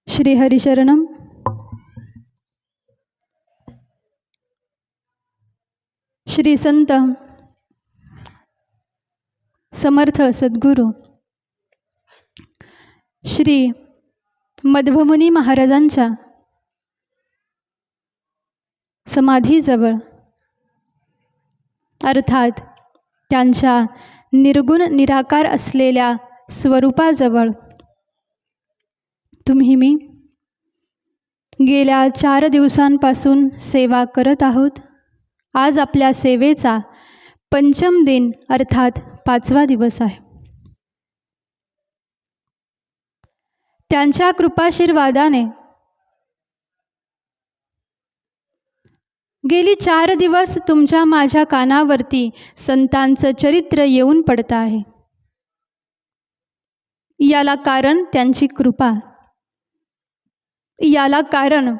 श्री हरिशरणम. श्री संत समर्थ सद्गुरू श्री मध्वमुनी महाराजांच्या समाधीजवळ अर्थात त्यांच्या निर्गुण निराकार असलेल्या स्वरूपाजवळ तुम्ही मी गेल्या 4 दिवसांपासून सेवा करत आहोत. आज आपल्या सेवेचा पंचम दिन अर्थात 5वा दिवस आहे. त्यांच्या कृपाशीर्वादाने गेली 4 दिवस तुमच्या माझ्या कानावरती संतांचं चरित्र येऊन पडतं आहे. याला कारण त्यांची कृपा, याला कारण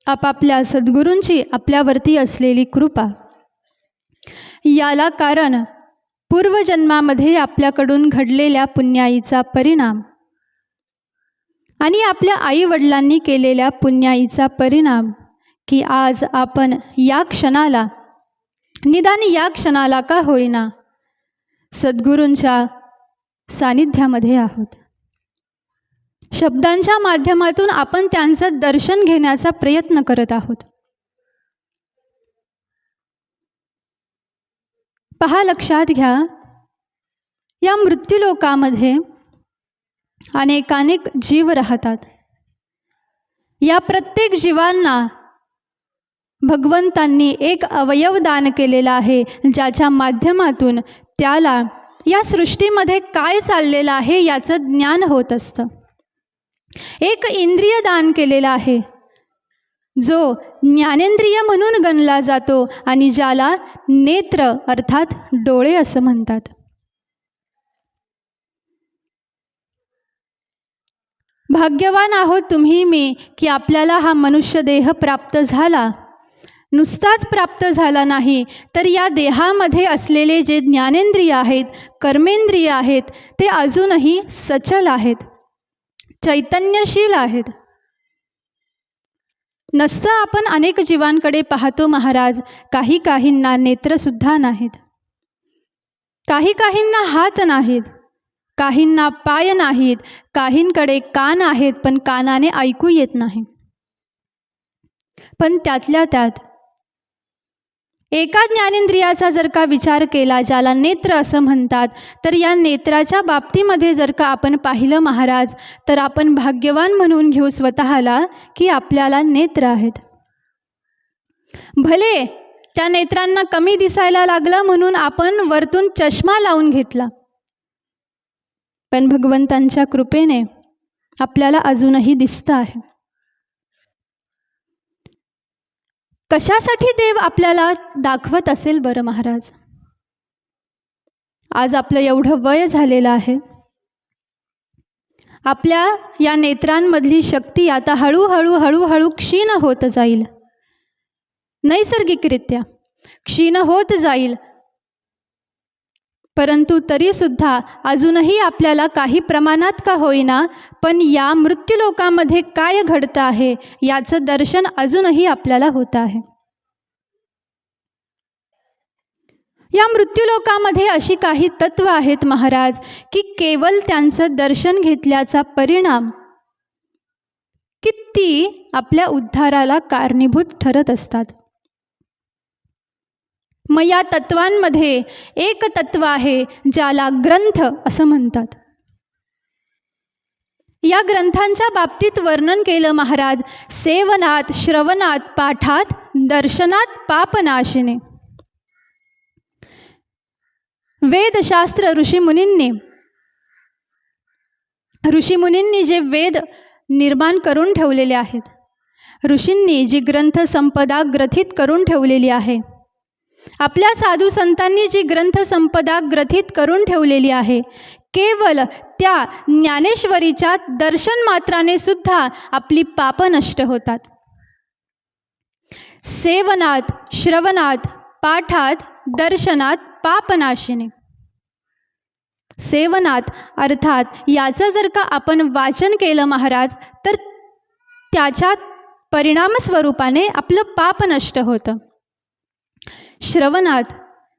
आपापल्या सद्गुरूंची आपल्यावरती असलेली कृपा, याला कारण पूर्वजन्मामध्ये आपल्याकडून घडलेल्या पुण्याईचा परिणाम आणि आपल्या आईवडिलांनी केलेल्या पुण्याईचा परिणाम की आज आपण या क्षणाला, निदान या क्षणाला का होईना, सद्गुरूंच्या सानिध्यामध्ये आहोत. शब्दांच्या माध्यमातून आपण त्यांचं दर्शन घेण्याचा प्रयत्न करत आहोत. पहा, लक्षात घ्या, या मृत्यूलोकामध्ये अनेकानेक जीव राहतात. या प्रत्येक जीवांना भगवंतांनी एक अवयव दान केलेला आहे, ज्याच्या माध्यमातून त्याला या सृष्टीमध्ये काय चाललेलं आहे याचं ज्ञान होत असतं. एक इंद्रिय दान केलेला आहे, जो ज्ञानेंद्रिय म्हणून गणला जातो आणि ज्याला नेत्र अर्थात डोळे असं म्हणतात. भाग्यवान आहोत तुम्ही मी की आपल्याला हा मनुष्य देह प्राप्त झाला. नुसताच प्राप्त झाला नाही, तर या देहामध्ये असलेले जे ज्ञानेंद्रिय आहेत, कर्मेंद्रिय आहेत, ते अजूनही सचल आहेत, चैतन्यशील आहेत. नसतं आपण अनेक जीवांकडे पाहतो महाराज, काही काहींना नेत्रसुद्धा नाहीत, काही काहींना हात नाहीत, काहींना पाय नाहीत, काहींकडे कान आहेत पण कानाने ऐकू येत नाही. पण त्यातल्या त्यात एका ज्ञानेंद्रियाचा जर का विचार केला, ज्याला नेत्र असं म्हणतात, तर या नेत्राच्या बाबतीमध्ये जर का आपण पाहिलं महाराज, तर आपण भाग्यवान म्हणून घेऊ स्वतःला की आपल्याला नेत्र आहेत. भले त्या नेत्रांना कमी दिसायला लागलं म्हणून आपण वरतून चष्मा लावून घेतला, पण भगवंतांच्या कृपेने आपल्याला अजूनही दिसतं आहे. कशासाठी देव आपल्याला दाखवत असेल बरं महाराज? आज आपलं एवढं वय झालेलं आहे, आपल्या या नेत्रांमधली शक्ती आता हळूहळू हळूहळू क्षीण होत जाईल, नैसर्गिकरित्या क्षीण होत जाईल. परंतु तरीसुद्धा अजूनही आपल्याला काही प्रमाणात का होईना, पण या मृत्यूलोकामध्ये काय घडतं आहे याचं दर्शन अजूनही आपल्याला होत आहे. या मृत्यूलोकामध्ये अशी काही तत्व आहेत महाराज की केवळ त्यांचं दर्शन घेतल्याचा परिणाम किती आपल्या उद्धाराला कारणीभूत ठरत असतात. मग या तत्वांमध्ये एक तत्व आहे ज्याला ग्रंथ असं म्हणतात. या ग्रंथांच्या बाबतीत वर्णन केलं महाराज, सेवनात, श्रवणात, पाठात, दर्शनात पापनाशिने. वेदशास्त्र ऋषीमुनींनी जे वेद निर्माण करून ठेवलेले आहेत, ऋषींनी जी ग्रंथ संपदा ग्रथित करून ठेवलेली आहे, आपल्या साधू संतांनी जी ग्रंथ संपदा ग्रथित करून ठेवलेली आहे, केवळ त्या ज्ञानेश्वरीच्या दर्शन मात्राने सुद्धा आपली पाप नष्ट होतात. सेवनात, श्रवणात, पाठात, दर्शनात पापनाशिनी. सेवनात अर्थात याचं जर का आपण वाचन केलं महाराज, तर त्याच्या परिणामस्वरूपाने आपलं पाप नष्ट होतं. श्रवणात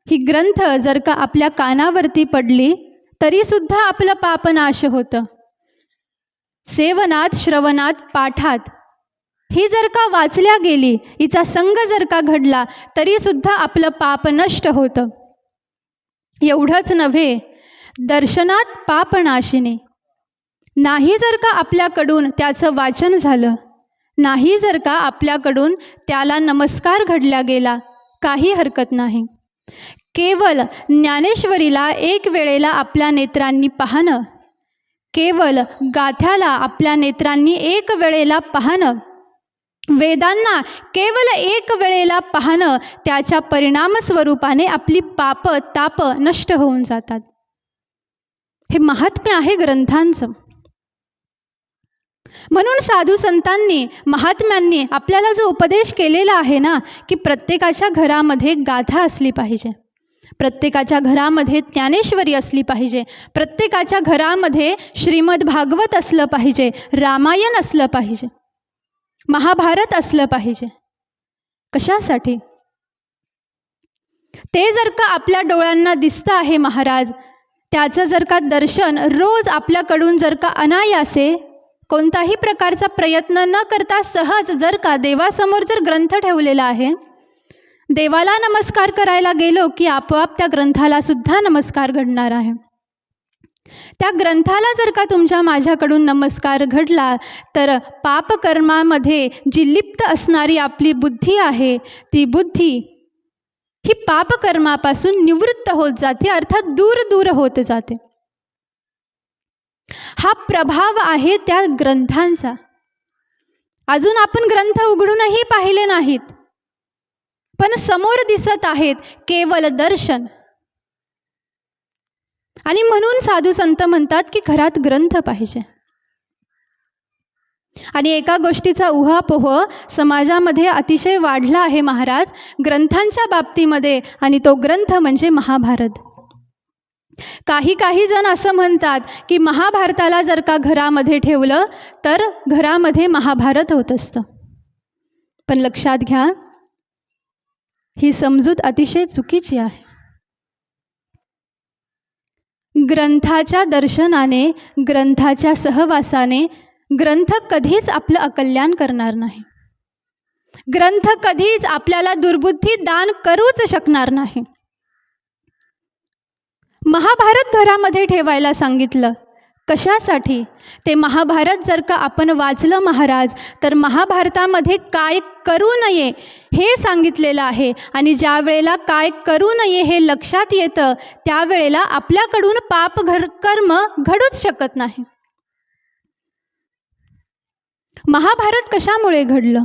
ही ग्रंथ जर का आपल्या कानावरती पडली तरीसुद्धा आपलं पाप नाश होतं. सेवनात, श्रवणात, पाठात ही जर का वाचल्या गेली, हिचा संग जर का घडला तरीसुद्धा आपलं पाप नष्ट होतं. एवढंच नव्हे, दर्शनात पापनाशिनी, नाही जर का आपल्याकडून त्याचं वाचन झालं, नाही जर का आपल्याकडून त्याला नमस्कार घडला गेला, काही हरकत नाही. केवळ ज्ञानेश्वरीला एक वेळेला आपल्या नेत्रांनी पाहणं, केवळ गाथ्याला आपल्या नेत्रांनी एक वेळेला पाहणं, वेदांना केवळ एक वेळेला पाहणं, त्याच्या परिणामस्वरूपाने आपली पाप ताप नष्ट होऊन जातात. हे महात्म्य आहे ग्रंथांचं. म्हणून साधू संतांनी, महात्म्यांनी आपल्याला जो उपदेश केलेला आहे ना, की प्रत्येकाच्या घरामध्ये गाथा असली पाहिजे, प्रत्येकाच्या घरामध्ये ज्ञानेश्वरी असली पाहिजे, प्रत्येकाच्या घरामध्ये श्रीमद भागवत असलं पाहिजे, रामायण असलं पाहिजे, महाभारत असलं पाहिजे. कशासाठी? ते जर का आपल्या डोळ्यांना दिसतं आहे महाराज, त्याचं जर का दर्शन रोज आपल्याकडून जर का अनायासे, कोणताही प्रकारचा प्रयत्न न करता सहज जर का देवासमोर जर ग्रंथ ठेवलेला आहे, देवाला नमस्कार करायला गेलो की आपोआप त्या ग्रंथाला सुद्धा नमस्कार घडणार आहे. त्या ग्रंथाला जर का तुमच्या माझ्याकडून नमस्कार घडला तर पापकर्मामध्ये जी लिप्त असणारी आपली बुद्धी आहे, ती बुद्धी ही पापकर्मापासून निवृत्त होत जाते, अर्थात दूर दूर होत जाते. हा प्रभाव आहे त्या ग्रंथांचा. अजून आपण ग्रंथ उघडूनही पाहिले नाहीत, पण समोर दिसत आहेत केवळ दर्शन. आणि म्हणून साधू संत म्हणतात की घरात ग्रंथ पाहिजे. आणि एका गोष्टीचा उहापोह समाजामध्ये अतिशय वाढला आहे महाराज ग्रंथांच्या बाबतीमध्ये, आणि तो ग्रंथ म्हणजे महाभारत. काही जण असं म्हणतात की महाभारताला जर का घरामध्ये ठेवलं तर घरामध्ये महाभारत होत असतं. पण लक्षात घ्या, ही समजूत अतिशय चुकीची आहे. ग्रंथाच्या दर्शनाने, ग्रंथाच्या सहवासाने ग्रंथ कधीच आपलं अकल्याण करणार नाही. ग्रंथ कधीच आपल्याला दुर्बुद्धी दान करूच शकणार नाही. महाभारत घरामध्ये ठेवायला सांगितलं कशासाठी? ते महाभारत जर का आपण वाचलं महाराज, तर महाभारतामध्ये काय करू नये हे सांगितलेलं आहे. आणि ज्या वेळेला काय करू नये हे लक्षात येतं, त्यावेळेला आपल्याकडून पाप कर्म घडूच शकत नाही. महाभारत कशामुळे घडलं?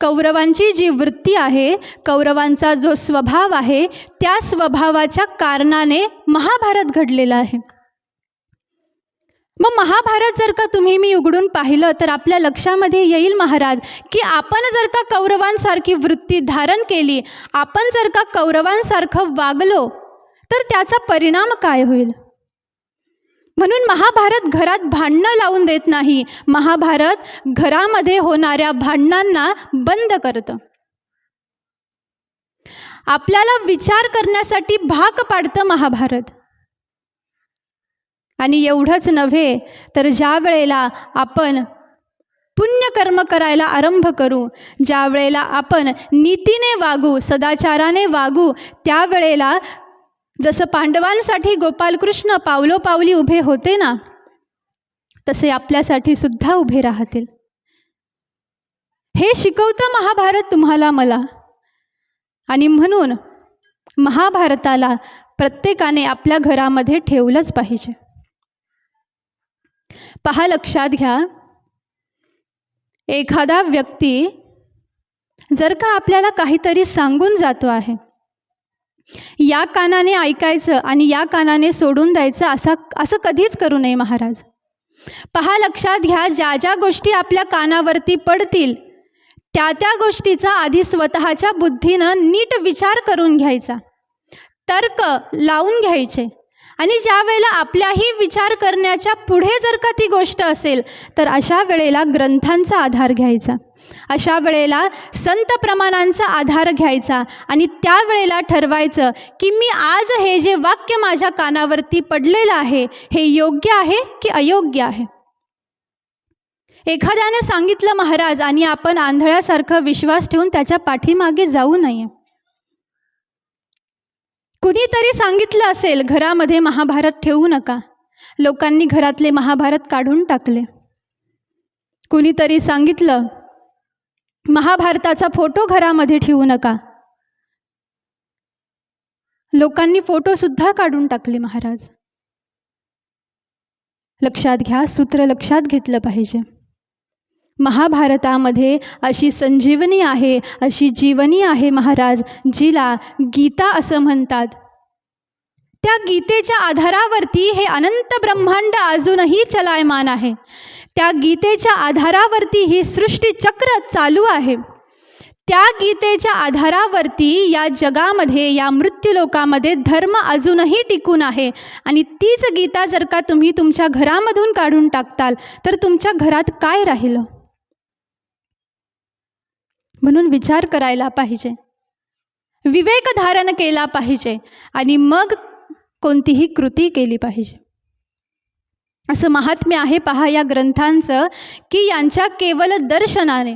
कौरवांची जी वृत्ती आहे, कौरवांचा जो स्वभाव आहे, त्या स्वभावाच्या कारणाने महाभारत घडलेलं आहे. मग महाभारत जर का तुम्ही मी उघडून पाहिलं तर आपल्या लक्षामध्ये येईल महाराज की आपण जर का कौरवांसारखी वृत्ती धारण केली, आपण जर का कौरवांसारखं वागलो तर त्याचा परिणाम काय होईल. म्हणून महाभारत घरात भांडणं लावून देत नाही. महाभारत घरामध्ये होणाऱ्या भांडणांना बंद करतं. आपल्याला विचार करण्यासाठी भाग पाडतं महाभारत. आणि एवढंच नव्हे तर ज्या वेळेला आपण पुण्यकर्म करायला आरंभ करू, ज्या वेळेला आपण नीतीने वागू, सदाचाराने वागू, त्यावेळेला जसं पांडवांसाठी गोपालकृष्ण पावलोपावली उभे होते ना, तसे आपल्यासाठी सुद्धा उभे राहतील. हे शिकवतं महाभारत तुम्हाला मला. आणि म्हणून महाभारताला प्रत्येकाने आपल्या घरामध्ये ठेवलंच पाहिजे. पहा, लक्षात घ्या, एखादा व्यक्ती जर का आपल्याला काहीतरी सांगून जातो आहे, या कानाने ऐकायचं आणि या कानाने सोडून द्यायचं असं कधीच करू नये महाराज. पहा, लक्षात घ्या, ज्या ज्या गोष्टी आपल्या कानावरती पडतील त्या गोष्टीचा आधी स्वतःच्या बुद्धीनं नीट विचार करून घ्यायचा, तर्क लावून घ्यायचे आणि ज्या वेळेला आपल्याही विचार करण्याच्या पुढे जर का ती गोष्ट असेल तर अशा वेळेला ग्रंथांचा आधार घ्यायचा, अशा वेळेला संत प्रमाणांचा आधार घ्यायचा आणि त्यावेळेला ठरवायचं की मी आज हे जे वाक्य माझ्या कानावरती पडलेलं आहे हे योग्य आहे की अयोग्य आहे. एखाद्याने सांगितलं महाराज आणि आपण आंधळ्यासारखं विश्वास ठेवून त्याच्या पाठीमागे जाऊ नये. कुणीतरी सांगितलं असेल घरामध्ये महाभारत ठेवू नका, लोकांनी घरातले महाभारत काढून टाकले. कुणीतरी सांगितलं महाभारताचा फोटो घरामध्ये ठेवू नका, लोकांनी फोटोसुद्धा काढून टाकले महाराज. लक्षात घ्या, सूत्र लक्षात घेतलं पाहिजे. महाभारतामध्ये अशी संजीवनी आहे, अशी जीवनी आहे महाराज, जिला गीता असं म्हणतात. त्या गीतेच्या आधारावरती हे अनंत ब्रह्मांड अजूनही चलायमान आहे. त्या गीतेच्या आधारावरती ही सृष्टीचक्र चालू आहे. त्या गीतेच्या आधारावरती या जगामध्ये, या मृत्यूलोकामध्ये धर्म अजूनही टिकून आहे. आणि तीच गीता जर का तुम्ही तुमच्या घरामधून काढून टाकताल तर तुमच्या घरात काय राहिलं? म्हणून विचार करायला पाहिजे, विवेक धारण केला पाहिजे आणि मग कोणतीही कृती केली पाहिजे. असं महात्म्य आहे पहा या ग्रंथांचं की यांच्या केवल दर्शनाने,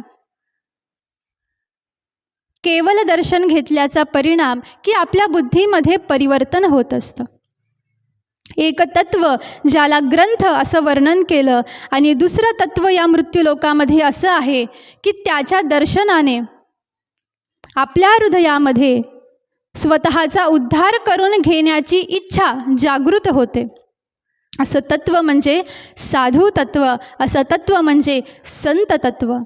केवल दर्शन घेतल्याचा परिणाम की आपल्या बुद्धीमध्ये परिवर्तन होत असतं. एक तत्व ज्याला ग्रंथ असं वर्णन केलं आणि दुसरं तत्व या मृत्यूलोकामध्ये असं आहे की त्याच्या दर्शनाने आपल्या हृदयामध्ये स्वतःचा उद्धार करून घेण्याची इच्छा जागृत होते. असं तत्व म्हणजे साधू तत्व, असं तत्व म्हणजे संत तत्व.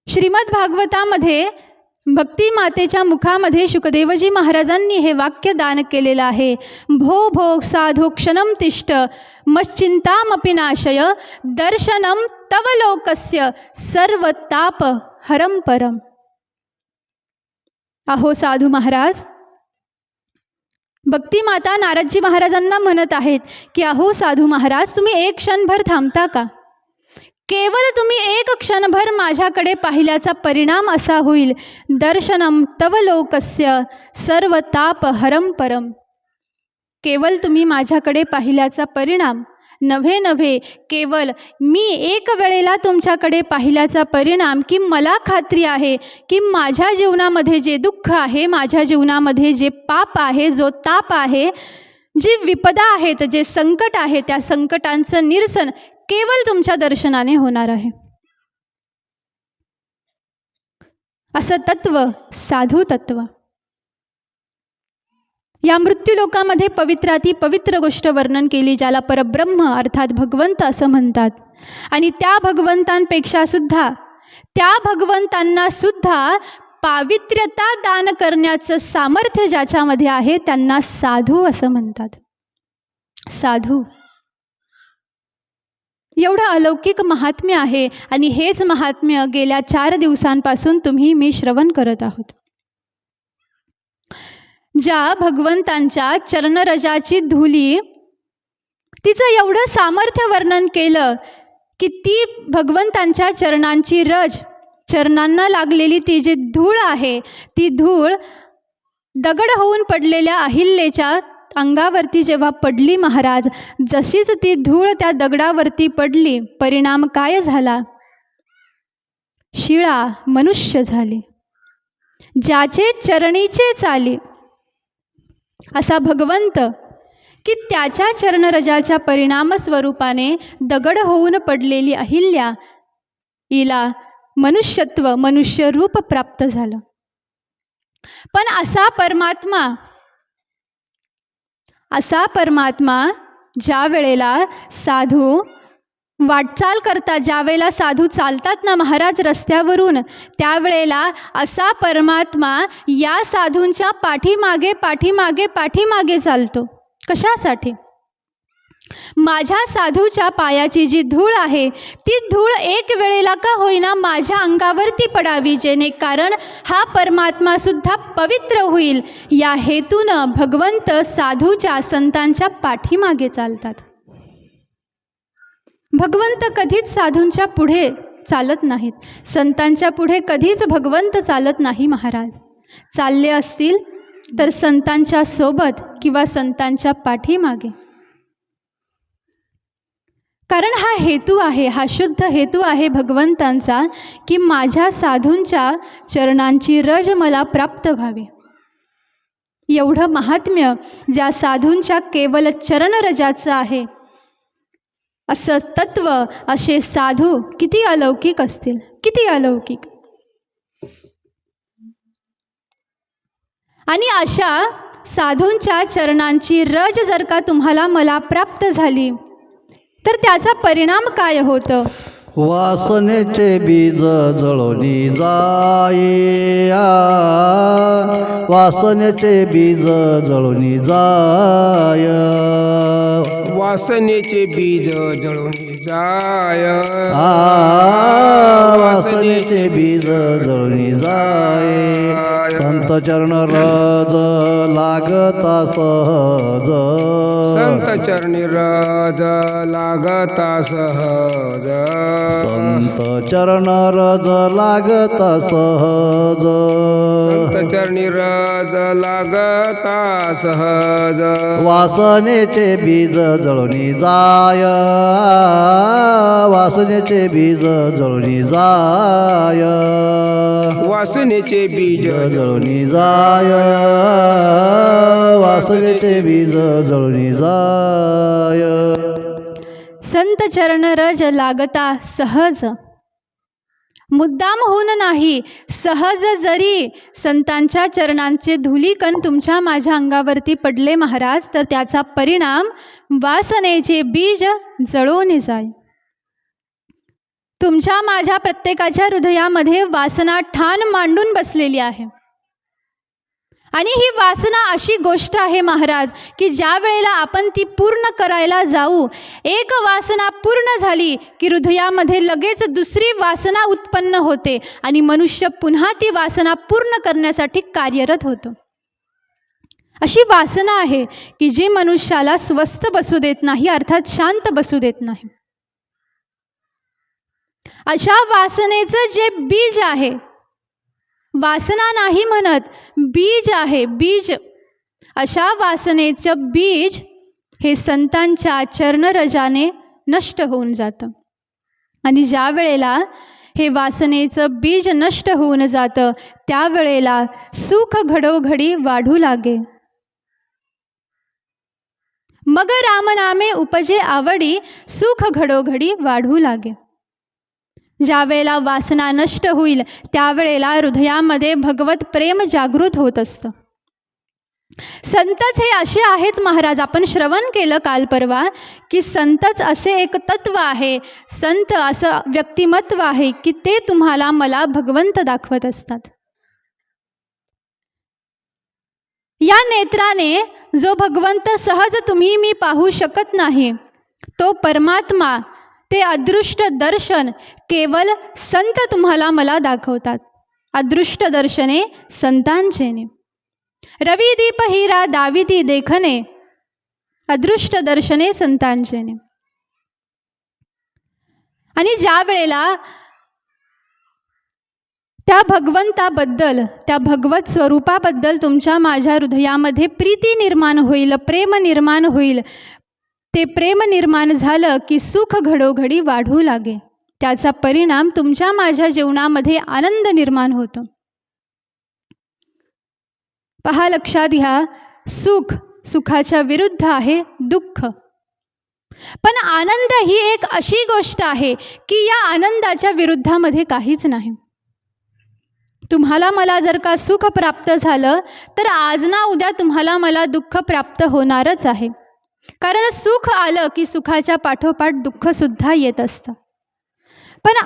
श्रीमद भागवतामध्ये भक्ती मातेच्या मुखामध्ये शुकदेवजी महाराजांनी हे वाक्य दान केलेलं आहे. भो भो साधो क्षणम तिष्ठ मच्चिंतामपि नाशय दर्शनम तव लोकस्य सर्व ताप हरम परम. अहो साधू महाराज, भक्ती माता नारदजी महाराजांना म्हणत आहेत की अहो साधू महाराज, तुम्ही एक क्षणभर थांबता का? केवळ तुम्ही एक क्षणभर माझ्याकडे पाहिल्याचा परिणाम असा होईल, दर्शनम तव लोकस्य सर्व ताप हरम परम. केवळ तुम्ही माझ्याकडे पाहिल्याचा परिणाम नव्हे, केवळ मी एक वेळेला तुमच्याकडे पाहिल्याचा परिणाम की मला खात्री आहे की माझ्या जीवनामध्ये जे दुःख आहे, माझ्या जीवनामध्ये जे पाप आहे, जो ताप आहे, जी विपदा आहेत, जे संकट आहे, त्या संकटांचं निरसन केवळ तुमच्या दर्शनाने होणार आहे. असं तत्व साधू तत्व. या मृत्यूलोकामध्ये पवित्राती पवित्र गोष्ट वर्णन केली ज्याला परब्रह्म अर्थात भगवंत असं म्हणतात. आणि त्या भगवंतांपेक्षा सुद्धा, त्या भगवंतांना सुद्धा पावित्र्यता दान करण्याचं सामर्थ्य ज्याच्यामध्ये आहे त्यांना साधू असं म्हणतात. साधू, एवढं अलौकिक महात्म्य आहे आणि हेच महात्म्य गेल्या 4 दिवसांपासून तुम्ही मी श्रवण करत आहोत. ज्या भगवंतांच्या चरणरजाची धुली, तिचं एवढं सामर्थ्य वर्णन केलं की ती भगवंतांच्या चरणांची रज, चरणांना लागलेली ती जी धूळ आहे, ती धूळ दगड होऊन पडलेल्या अहिल्याच्या अंगावरती जेव्हा पडली महाराज, जशीच ती धूळ त्या दगडावरती पडली, परिणाम काय झाला? शिळा मनुष्य झाली, ज्याचे चरणीचे चाली. असा भगवंत की त्याच्या चरणरजाच्या परिणाम स्वरूपाने दगड होऊन पडलेली अहिल्या हिला मनुष्यत्व, मनुष्य रूप प्राप्त झालं. पण असा परमात्मा ज्या वेळेला साधू वाटचाल करतात, ज्या वेळेला साधू चालतात ना महाराज रस्त्यावरून, त्यावेळेला असा परमात्मा या साधूंच्या पाठीमागे पाठीमागे पाठीमागे चालतो. कशासाठी? माझ्या साधूच्या पायाची जी धूळ आहे ती धूळ एक वेळेला का होईना माझ्या अंगावरती पडावी, जेणे कारण हा परमात्मा सुद्धा पवित्र होईल. या हेतूनं भगवंत साधूच्या संतांच्या पाठीमागे चालतात. भगवंत कधीच साधूंच्या पुढे चालत नाहीत. संतांच्या पुढे कधीच भगवंत चालत नाही. महाराज चालले असतील तर संतांच्या सोबत किंवा संतांच्या पाठीमागे. कारण हा हेतू आहे, हा शुद्ध हेतू आहे भगवंतांचा, की माझ्या साधूंच्या चरणांची रज मला प्राप्त व्हावी. एवढं महात्म्य ज्या साधूंच्या केवळ चरणरजाचं आहे, असं तत्व, असे साधू किती अलौकिक असतील, किती अलौकिक. आणि अशा साधूंच्या चरणांची रज जर का तुम्हाला मला प्राप्त झाली तर त्याचा परिणाम काय होतं? वासनेचे बीज जळोनी जाये, वासनेचे बीज जळोनी जाय, वासनेचे बीज जळून जाय, वासनेचे बीज जळोनी जाय. संत चरण रज लागता सहज, संत चरणी रज लागता सहज, संत चरण रज लागता सहज, संत चरणी रज लागता सहज. वासनेचे बीज जळोनी जाय, वासनेचे बीज जळोनी जाय, वासनेचे बीज जळोनी जाय, वासनेचे बीज जळोनी जाय. संत चरण रज लागता सहज, मुद्दाम होऊन नाही, सहज जरी संतांच्या चरणांचे धूलिकण तुमच्या माझ्या अंगावरती पडले महाराज, तर त्याचा परिणाम वासनेचे बीज जळून जाय. तुमच्या माझ्या प्रत्येकाच्या हृदयामध्ये वासना ठाण मांडून बसलेली आहे. आणि ही वासना अशी गोष्ट आहे महाराज, की ज्या वेळेला आपण ती पूर्ण करायला जाऊ, एक वासना पूर्ण झाली की हृदयामध्ये लगेच दुसरी वासना उत्पन्न होते आणि मनुष्य पुन्हा ती वासना पूर्ण करण्यासाठी कार्यरत होतो. अशी वासना आहे की जी मनुष्याला स्वस्थ बसू देत नाही, अर्थात शांत बसू देत नाही. अशा वासनेचं जे बीज आहे, वासना नाही म्हणत, बीज आहे, बीज. अशा वासनेचं बीज हे संतांच्या चरणरजाने नष्ट होऊन जातं. आणि ज्या वेळेला हे वासनेचं बीज नष्ट होऊन जातं, त्यावेळेला सुख घडोघडी वाढू लागे. मग रामनामे उपजे आवडी, सुख घडोघडी वाढू लागे. ज्या वेळेला वासना नष्ट होईल त्यावेळेला हृदयामध्ये भगवत प्रेम जागृत होत असतं. संतच हे असे आहेत महाराज, आपण श्रवण केलं काल परवा, की संतच असे एक तत्व आहे, संत असं व्यक्तिमत्व आहे की ते तुम्हाला मला भगवंत दाखवत असतात. या नेत्राने जो भगवंत सहज तुम्ही मी पाहू शकत नाही, तो परमात्मा, ते अदृष्ट दर्शन केवळ संत तुम्हाला मला दाखवतात. अदृष्ट दर्शने संतांचेने, रवी दीप हिरा दाविती देखने, अदृष्ट दर्शने संतांचेने. आणि ज्या वेळेला त्या भगवंताबद्दल, त्या भगवत स्वरूपाबद्दल तुमच्या माझ्या हृदयामध्ये प्रीती निर्माण होईल, प्रेम निर्माण होईल, ते प्रेम निर्माण झालं की सुख घडोघडी वाढू लागे. त्याचा परिणाम तुमच्या माझ्या जीवनामध्ये आनंद निर्माण होतो. पहा, लक्षात घ्या, सुख, सुखाच्या विरुद्ध आहे दुःख. पण आनंद ही एक अशी गोष्ट आहे की या आनंदाच्या विरुद्धामध्ये काहीच नाही. तुम्हाला मला जर का सुख प्राप्त झालं तर आज ना उद्या तुम्हाला मला दुःख प्राप्त होणारच आहे. कारण सुख आलं की सुखाच्या पाठोपाठ दुःखसुद्धा येत असतं. पण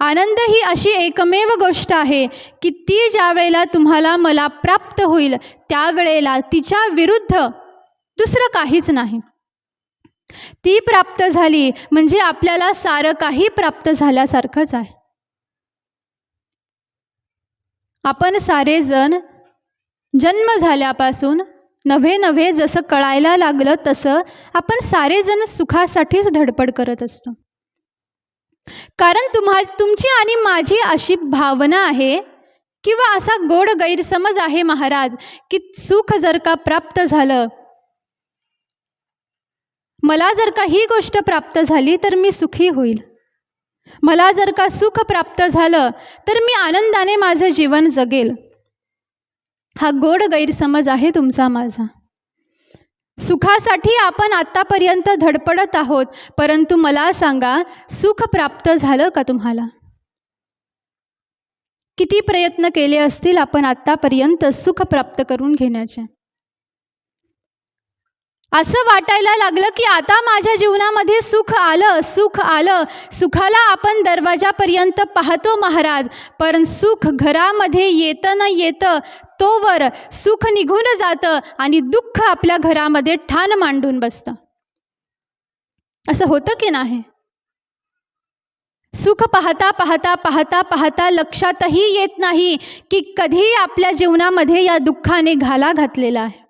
आनंद ही अशी एकमेव गोष्ट आहे की ती ज्या वेळेला तुम्हाला मला प्राप्त होईल त्यावेळेला तिच्या विरुद्ध दुसरं काहीच नाही. ती प्राप्त झाली म्हणजे आपल्याला सारं काही प्राप्त झाल्यासारखंच आहे. आपण सारेजण जन्म झाल्यापासून नव्हे जसं कळायला लागलं तसं आपण सारेजण सुखासाठीच धडपड करत असतो. कारण तुमची आणि माझी अशी भावना आहे किंवा असा गोड गैरसमज आहे महाराज की सुख जर का प्राप्त झालं, मला जर का ही गोष्ट प्राप्त झाली तर मी सुखी होईल, मला जर का सुख प्राप्त झालं तर मी आनंदाने माझं जीवन जगेल. हा गोड गैरसमज आहे तुमचा माझा. सुखासाठी आपण आत्तापर्यंत धडपडत आहोत, परंतु मला सांगा, सुख प्राप्त झालं का तुम्हाला? किती प्रयत्न केले असतील आपण आत्तापर्यंत सुख प्राप्त करून घेण्याचे. असं वाटायला लागलं की आता माझ्या जीवनामध्ये सुख आलं, सुख आलं. सुखाला आपण दरवाजापर्यंत पाहतो महाराज, पण सुख घरामध्ये येतं न येतं तोवर सुख निघून जातं आणि दुःख आपल्या घरामध्ये ठाण मांडून बसतं. असं होतं की नाही? सुख पाहता पाहता पाहता पाहता लक्षातही येत नाही की कधी आपल्या जीवनामध्ये या दुःखाने घाला घातलेला आहे.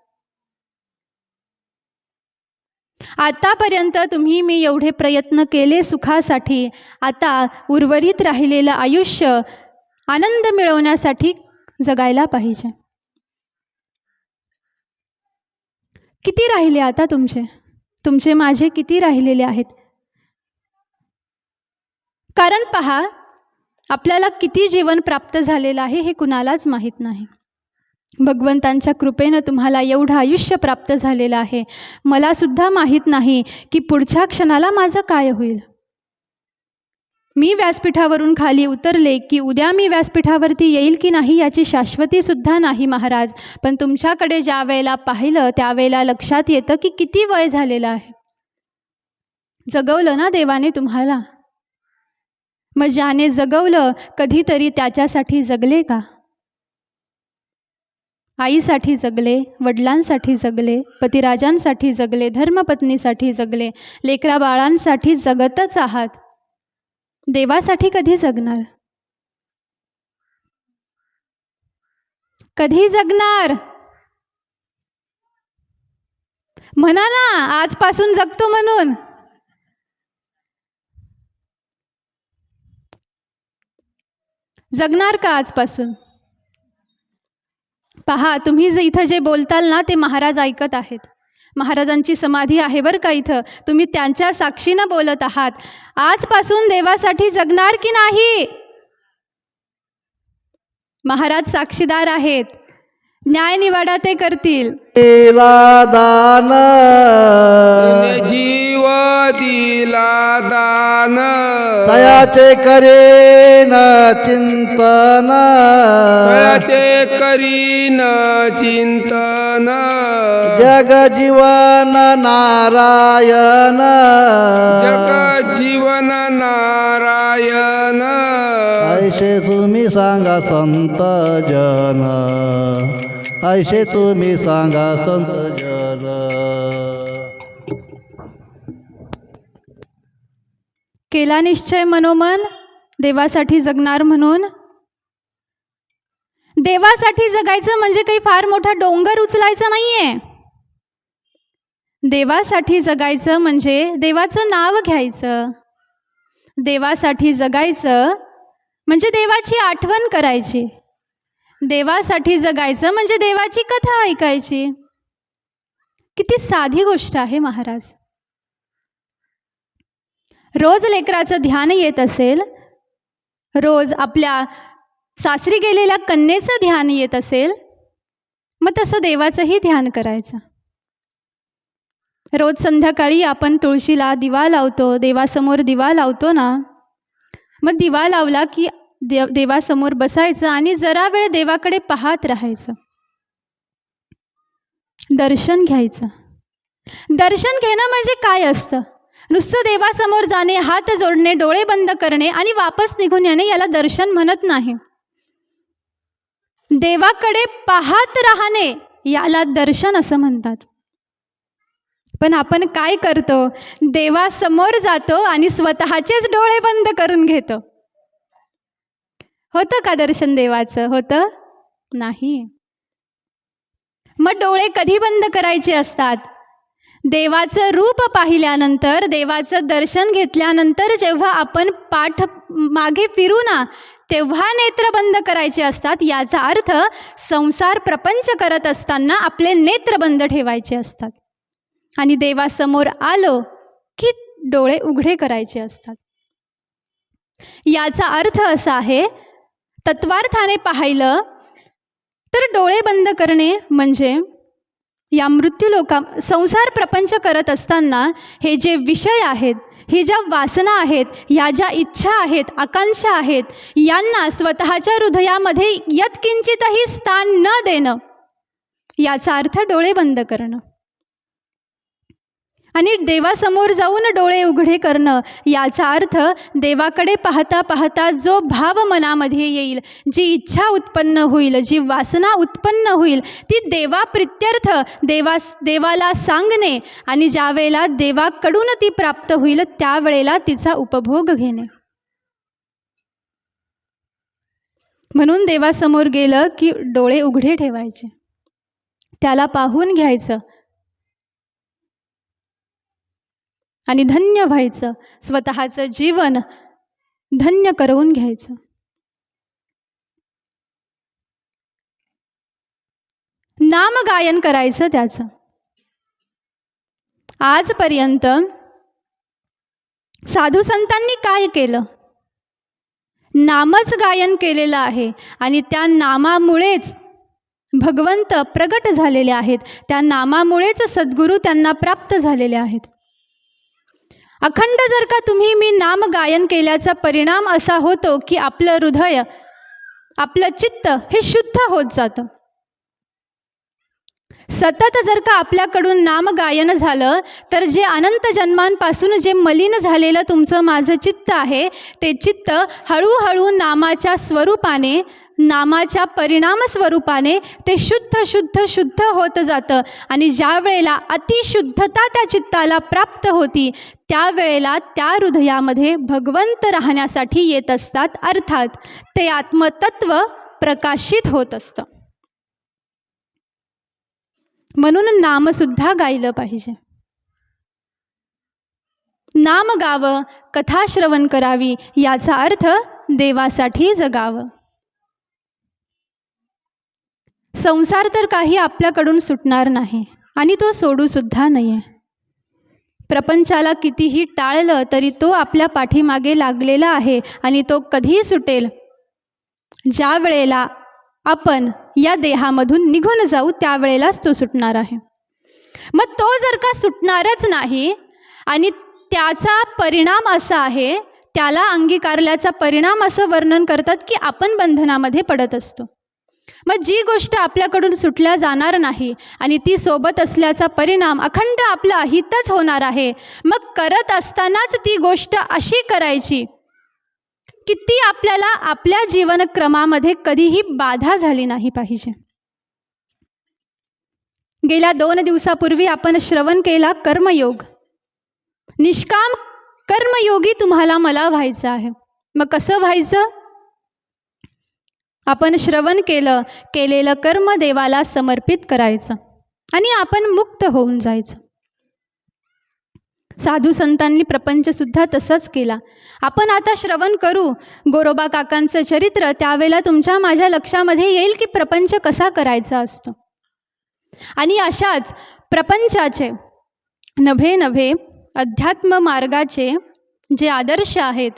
आतापर्यंत तुम्ही मी एवढे प्रयत्न केले सुखासाठी, आता उर्वरित राहिलेलं आयुष्य आनंद मिळवण्यासाठी जगायला पाहिजे. किती राहिले आता तुमचे माझे किती राहिलेले आहेत? कारण पहा, आपल्याला किती जीवन प्राप्त झालेलं आहे हे कुणालाच माहीत नाही. भगवंतांच्या कृपेनं तुम्हाला एवढं आयुष्य प्राप्त झालेलं आहे. मला सुद्धा माहीत नाही की पुढच्या क्षणाला माझं काय होईल. मी व्यासपीठावरून खाली उतरले की उद्या मी व्यासपीठावरती येईल की नाही याची शाश्वती सुद्धा नाही महाराज. पण तुमच्याकडे ज्या वेळेला पाहिलं त्यावेळेला लक्षात येतं की किती वय झालेलं आहे. जगवलं ना देवाने तुम्हाला. मग ज्याने जगवलं कधीतरी त्याच्यासाठी जगले का? आईसाठी जगले, वडिलांसाठी जगले, पतिराजांसाठी जगले, धर्मपत्नीसाठी जगले, लेकरा बाळांसाठी जगतच आहात. देवासाठी कधी जगणार? कधी जगणार? म्हणा ना, आजपासून जगतो म्हणून. जगणार का आजपासून? पहा, तुम्ही इथं जे बोलताल ना ते महाराज ऐकत आहेत. महाराजांची समाधी आहे बरं का इथं. तुम्ही त्यांच्या साक्षीनं बोलत आहात. आजपासून देवासाठी जगणार की नाही? महाराज साक्षीदार आहेत. न्याय निवाडा ते करतील. दान जीव दिला दान, तयाचे करेन चिंतन, तयाचे करीन चिंतन, जग जीवन नारायण, जग जीवन नारायण. ऐसे तुम्ही सांगा संत जन, ऐसे तुम्ही सांगा संत जन. केला निश्चय मनोमन देवासाठी जगणार म्हणून. देवासाठी जगायचं म्हणजे काही फार मोठा डोंगर उचलायचा नाहीये. देवासाठी जगायचं म्हणजे देवाचं नाव घ्यायचं. देवासाठी जगायचं म्हणजे देवाची आठवण करायची. देवासाठी जगायचं म्हणजे देवाची कथा ऐकायची. किती साधी गोष्ट आहे महाराज. रोज लेकराचं ध्यान येत असेल, रोज आपल्या सासरी गेलेल्या कन्येचं ध्यान येत असेल, मग तसं देवाचंही ध्यान करायचं. रोज संध्याकाळी आपण तुळशीला दिवा लावतो, देवासमोर दिवा लावतो ना. मग दिवा लावला की देवासमोर बसायचं आणि जरा वेळ देवाकडे पाहत राहायचं. दर्शन घ्यायचं. दर्शन घेणं म्हणजे काय असतं? नुसतं देवासमोर जाणे, हात जोडणे, डोळे बंद करणे आणि वापस निघून येणे याला दर्शन म्हणत नाही. देवाकडे पाहत राहणे याला दर्शन असं म्हणतात. पण आपण काय करतो? देवासमोर जातो आणि स्वतःचेच डोळे बंद करून घेतो. होतं का दर्शन देवाचं? होतं नाही. मग डोळे कधी बंद करायचे असतात? देवाचं रूप पाहिल्यानंतर, देवाचं दर्शन घेतल्यानंतर जेव्हा आपण पाठ मागे फिरू ना, तेव्हा नेत्र बंद करायचे असतात. याचा अर्थ संसार प्रपंच करत असताना आपले नेत्र बंद ठेवायचे असतात आणि देवासमोर आलो की डोळे उघडे करायचे असतात. याचा अर्थ असा आहे, तत्वार्थाने पाहिलं तर डोळे बंद करणे म्हणजे या मृत्यूलोका संसार प्रपंच करत असताना हे जे विषय आहेत, ही ज्या वासना आहेत, ह्या ज्या इच्छा आहेत, आकांक्षा आहेत, यांना स्वतःच्या हृदयामध्ये यत्किंचितही स्थान न देणं, याचा अर्थ डोळे बंद करणं. आणि देवासमोर जाऊन डोळे उघडे करणं, याचा अर्थ देवाकडे पाहता पाहता जो भाव मनामध्ये येईल, जी इच्छा उत्पन्न होईल, जी वासना उत्पन्न होईल, ती देवाप्रित्यर्थ देवाला सांगणे आणि ज्या वेळेला देवाकडून ती प्राप्त होईल त्यावेळेला तिचा उपभोग घेणे. म्हणून देवासमोर गेलं की डोळे उघडे ठेवायचे, त्याला पाहून घ्यायचं आणि धन्य व्हायचं, स्वतःचं जीवन धन्य करवून घ्यायचं. नामगायन करायचं त्याचं. आजपर्यंत साधू संतांनी काय केलं? नामच गायन केलेलं आहे आणि त्या नामामुळेच भगवंत प्रगट झालेले आहेत, त्या नामामुळेच सद्गुरू त्यांना प्राप्त झालेले आहेत. अखंड जर का तुम्ही मी नाम गायन केल्याचा परिणाम असा होतो की आपलं हृदय, आपलं चित्त हे शुद्ध होत जातं. सतत जर का आपल्याकडून नाम गायन झालं तर जे अनंत जन्मांपासून जे मलिन झालेलं तुमचं माझं चित्त आहे, ते चित्त हळूहळू नामाच्या स्वरूपाने, नामाच्या परिणाम स्वरूपाने ते शुद्ध शुद्ध शुद्ध होत जातं. आणि ज्या वेळेला अतिशुद्धता त्या चित्ताला प्राप्त होती त्यावेळेला त्या हृदयामध्ये भगवंत राहण्यासाठी येत असतात, अर्थात ते आत्मतत्व प्रकाशित होत असतं. म्हणून नामसुद्धा गायलं पाहिजे. नाम गावं, कथा श्रवण करावी, याचा अर्थ देवासाठी जगावं. संसार तर काही आपल्याकडून सुटणार नाही आणि तो सोडूसुद्धा नाही आहे. प्रपंचाला कितीही टाळलं तरी तो आपल्या पाठीमागे लागलेला आहे आणि तो कधी सुटेल? ज्या वेळेला आपण या देहामधून निघून जाऊ त्यावेळेलाच तो सुटणार आहे. मग तो जर का सुटणारच नाही आणि त्याचा परिणाम असा आहे, त्याला अंगीकारल्याचा परिणाम असं वर्णन करतात की आपण बंधनामध्ये पडत असतो. मग जी गोष्ट आपल्याकडून सुटल्या जाणार नाही आणि ती सोबत असल्याचा परिणाम अखंड आपलं अहितच होणार आहे, मग करत असतानाच ती गोष्ट अशी करायची की ती आपल्याला आपल्या जीवनक्रमामध्ये कधीही बाधा झाली नाही पाहिजे. गेल्या 2 दिवसापूर्वी आपण श्रवण केला कर्मयोग. निष्काम कर्मयोगी तुम्हाला मला व्हायचं आहे. मग कसं व्हायचं? आपण श्रवण केलेलं कर्म देवाला समर्पित करायचं आणि आपण मुक्त होऊन जायचं. साधू संतांनी प्रपंचसुद्धा तसंच केला. आपण आता श्रवण करू गोरोबा काकांचं चरित्र, त्यावेळेला तुमच्या माझ्या लक्षामध्ये येईल की प्रपंच कसा करायचा असतो. आणि अशाच प्रपंचाचे नभे नभे अध्यात्म मार्गाचे जे आदर्श आहेत,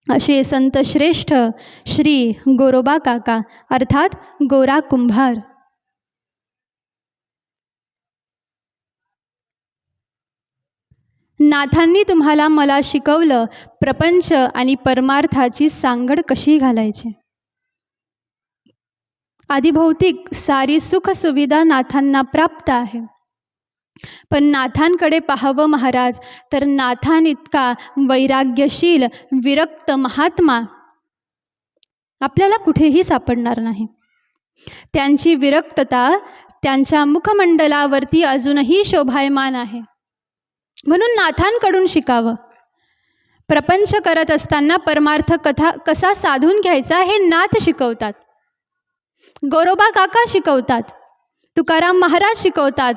असे संत श्रेष्ठ श्री गोरोबा काका अर्थात गोरा कुंभार. नाथांनी तुम्हाला मला शिकवलं प्रपंच आणि परमार्थाची सांगड कशी घालायची. आदिभौतिक सारी सुख सुविधा नाथांना प्राप्त आहे, पण नाथांकडे पाहावं महाराज तर नाथांइतका वैराग्यशील विरक्त महात्मा आपल्याला कुठेही सापडणार नाही. त्यांची विरक्तता त्यांच्या मुखमंडलावरती अजूनही शोभायमान आहे. म्हणून नाथांकडून शिकावं. प्रपंच करत असताना परमार्थ कसा साधून घ्यायचा हे नाथ शिकवतात. गोरोबा काका शिकवतात, तुकाराम महाराज शिकवतात,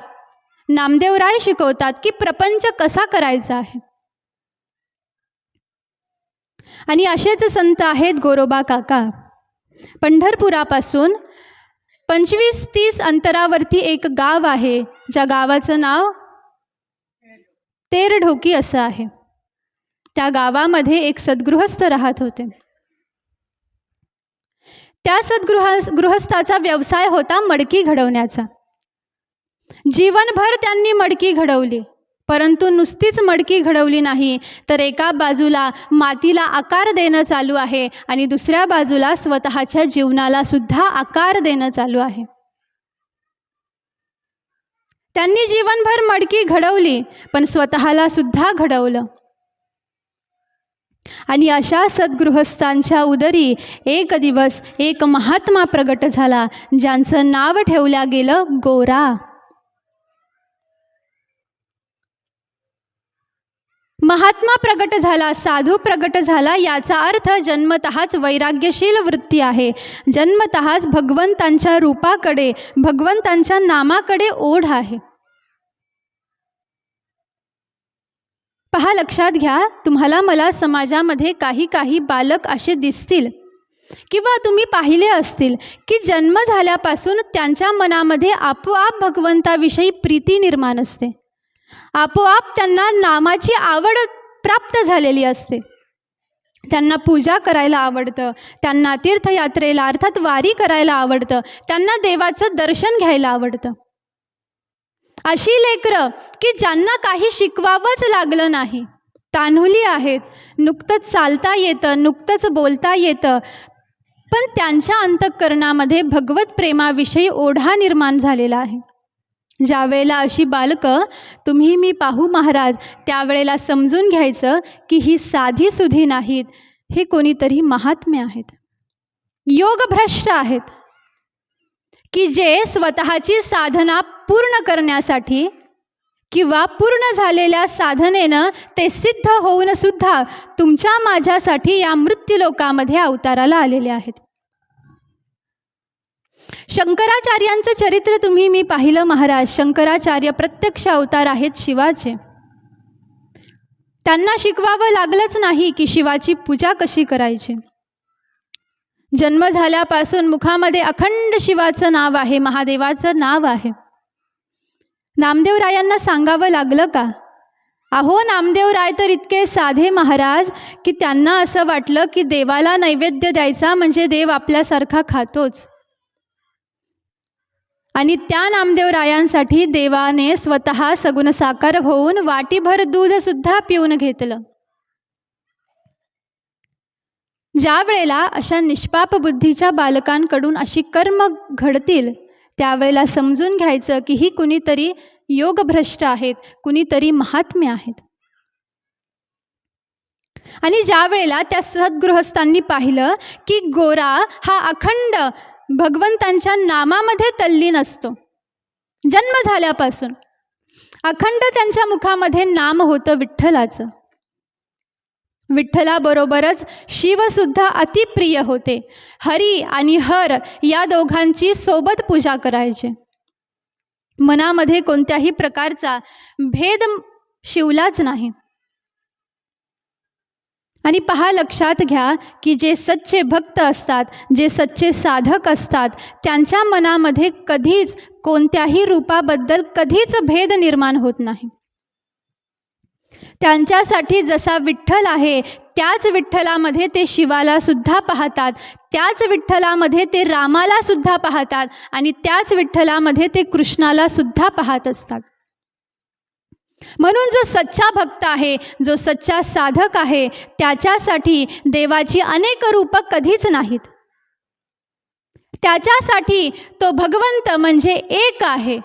नामदेवराय शिकवतात की प्रपंच कसा करायचा आहे. आणि असेच संत आहेत गोरोबा काका. पंढरपुरापासून 25-30 अंतरावरती एक गाव आहे, ज्या गावाचं नाव तेरढोकी असं आहे. त्या गावामध्ये एक सद्गृहस्थ राहत होते. त्या गृहस्थाचा व्यवसाय होता मडकी घडवण्याचा. जीवनभर त्यांनी मडकी घडवली, परंतु नुसतीच मडकी घडवली नाही, तर एका बाजूला मातीला आकार देणं चालू आहे आणि दुसऱ्या बाजूला स्वतःच्या जीवनाला सुद्धा आकार देणं चालू आहे. त्यांनी जीवनभर मडकी घडवली, पण स्वतःला सुद्धा घडवलं. आणि अशा सद्गृहस्थांच्या उदरी एक दिवस एक महात्मा प्रगट झाला, ज्यांचं नाव ठेवलं गेलं गोरा. महात्मा प्रगट झाला, साधू प्रगट झाला, याचा अर्थ जन्मतःच वैराग्यशील वृत्ती आहे. जन्मतःच भगवंतांच्या रूपाकडे, भगवंतांच्या नामाकडे ओढ आहे. पहा, लक्षात घ्या, तुम्हाला मला समाजामध्ये काही बालक असे दिसतील किंवा तुम्ही पाहिले असतील की जन्म झाल्यापासून त्यांच्या मनामध्ये आपोआप भगवंताविषयी प्रीती निर्माण असते. आपोआप त्यांना नामाची आवड प्राप्त झालेली असते. त्यांना पूजा करायला आवडतं, त्यांना तीर्थयात्रेला अर्थात वारी करायला आवडतं, त्यांना देवाचं दर्शन घ्यायला आवडतं. अशी लेकरं की ज्यांना काही शिकवावंच लागलं नाही, तान्हुली आहेत, नुकतंच चालता येतं, नुकतंच बोलता येतं, पण त्यांच्या अंतःकरणामध्ये भगवत प्रेमाविषयी ओढा निर्माण झालेला आहे. ज्या वेळेला अशी बालकं तुम्ही मी पाहू महाराज, त्यावेळेला समजून घ्यायचं की ही साधी सुधी नाहीत, हे कोणीतरी महात्मे आहेत, योगभ्रष्ट आहेत, की जे स्वतःची साधना पूर्ण करण्यासाठी किंवा पूर्ण झालेल्या साधनेनं ते सिद्ध होऊन सुद्धा तुमच्या माझ्यासाठी या मृत्यूलोकामध्ये अवताराला आलेले आहेत. शंकराचार्यांचं चरित्र तुम्ही मी पाहिलं महाराज. शंकराचार्य प्रत्यक्ष अवतार आहेत शिवाचे. त्यांना शिकवावं लागलंच नाही की शिवाची पूजा कशी करायची. जन्म झाल्यापासून मुखामध्ये अखंड शिवाचं नाव आहे, महादेवाचं नाव आहे. नामदेवरायांना सांगावं लागलं का? अहो, नामदेवराय तर इतके साधे महाराज की त्यांना असं वाटलं की देवाला नैवेद्य द्यायचा म्हणजे देव आपल्यासारखा खातोच. आणि त्या नामदेवरायांसाठी देवाने स्वतः सगुण साकार होऊन वाटीभर दूध सुद्धा पिऊन घेतलं. ज्या वेळेला अशा निष्पाप बुद्धीच्या बालकांकडून अशी कर्म घडतील, त्यावेळेला समजून घ्यायचं की ही कुणीतरी योगभ्रष्ट आहेत, कुणीतरी महात्मे आहेत. आणि ज्या वेळेला त्या सद्गृहस्थांनी पाहिलं की गोरा हा अखंड भगवंतांच्या नामामध्ये तल्लीन असतो, जन्म झाल्यापासून अखंड त्यांच्या मुखामध्ये नाम होतं विठ्ठलाचं. विठ्ठलाबरोबरच शिवसुद्धा अतिप्रिय होते. हरी आणि हर या दोघांची सोबत पूजा करायचे. मनामध्ये कोणत्याही प्रकारचा भेद शिवलाच नाही. आणि पहा, लक्षात घ्या की जे सच्चे भक्त असतात, जे सच्चे साधक असतात, त्यांच्या मनामध्ये कधीच कोणत्याही रूपाबद्दल कधीच भेद निर्माण होत नाही. त्यांच्यासाठी जसा विठ्ठल आहे त्याच विठ्ठलामध्ये ते शिवाला सुद्धा पाहतात, त्याच विठ्ठलामध्ये ते रामाला सुद्धा पाहतात आणि त्याच विठ्ठलामध्ये ते कृष्णाला सुद्धा पाहत असतात. म्हणून जो सच्चा भक्त आहे, जो सच्चा साधक आहे, त्याच्यासाठी देवाची अनेक रूपं कधीच नाहीत. त्याच्यासाठी तो भगवंत म्हणजे एक आहे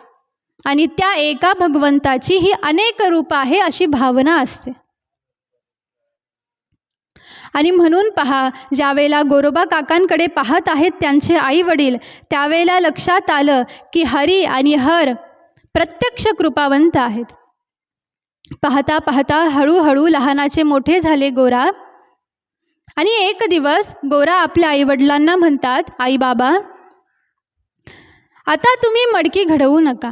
आणि त्या एका भगवंताची ही अनेक रूप आहे अशी भावना असते. आणि म्हणून पहा, ज्यावेळेला गोरोबा काकांकडे पाहत आहेत त्यांचे आई वडील, त्यावेळेला लक्षात आलं की हरी आणि हर प्रत्यक्ष कृपावंत आहेत. पाहता पाहता हळूहळू लहानाचे मोठे झाले गोरा. आणि एक दिवस गोरा आपल्या आईवडिलांना म्हणतात, आई बाबा, आता तुम्ही मडकी घडवू नका.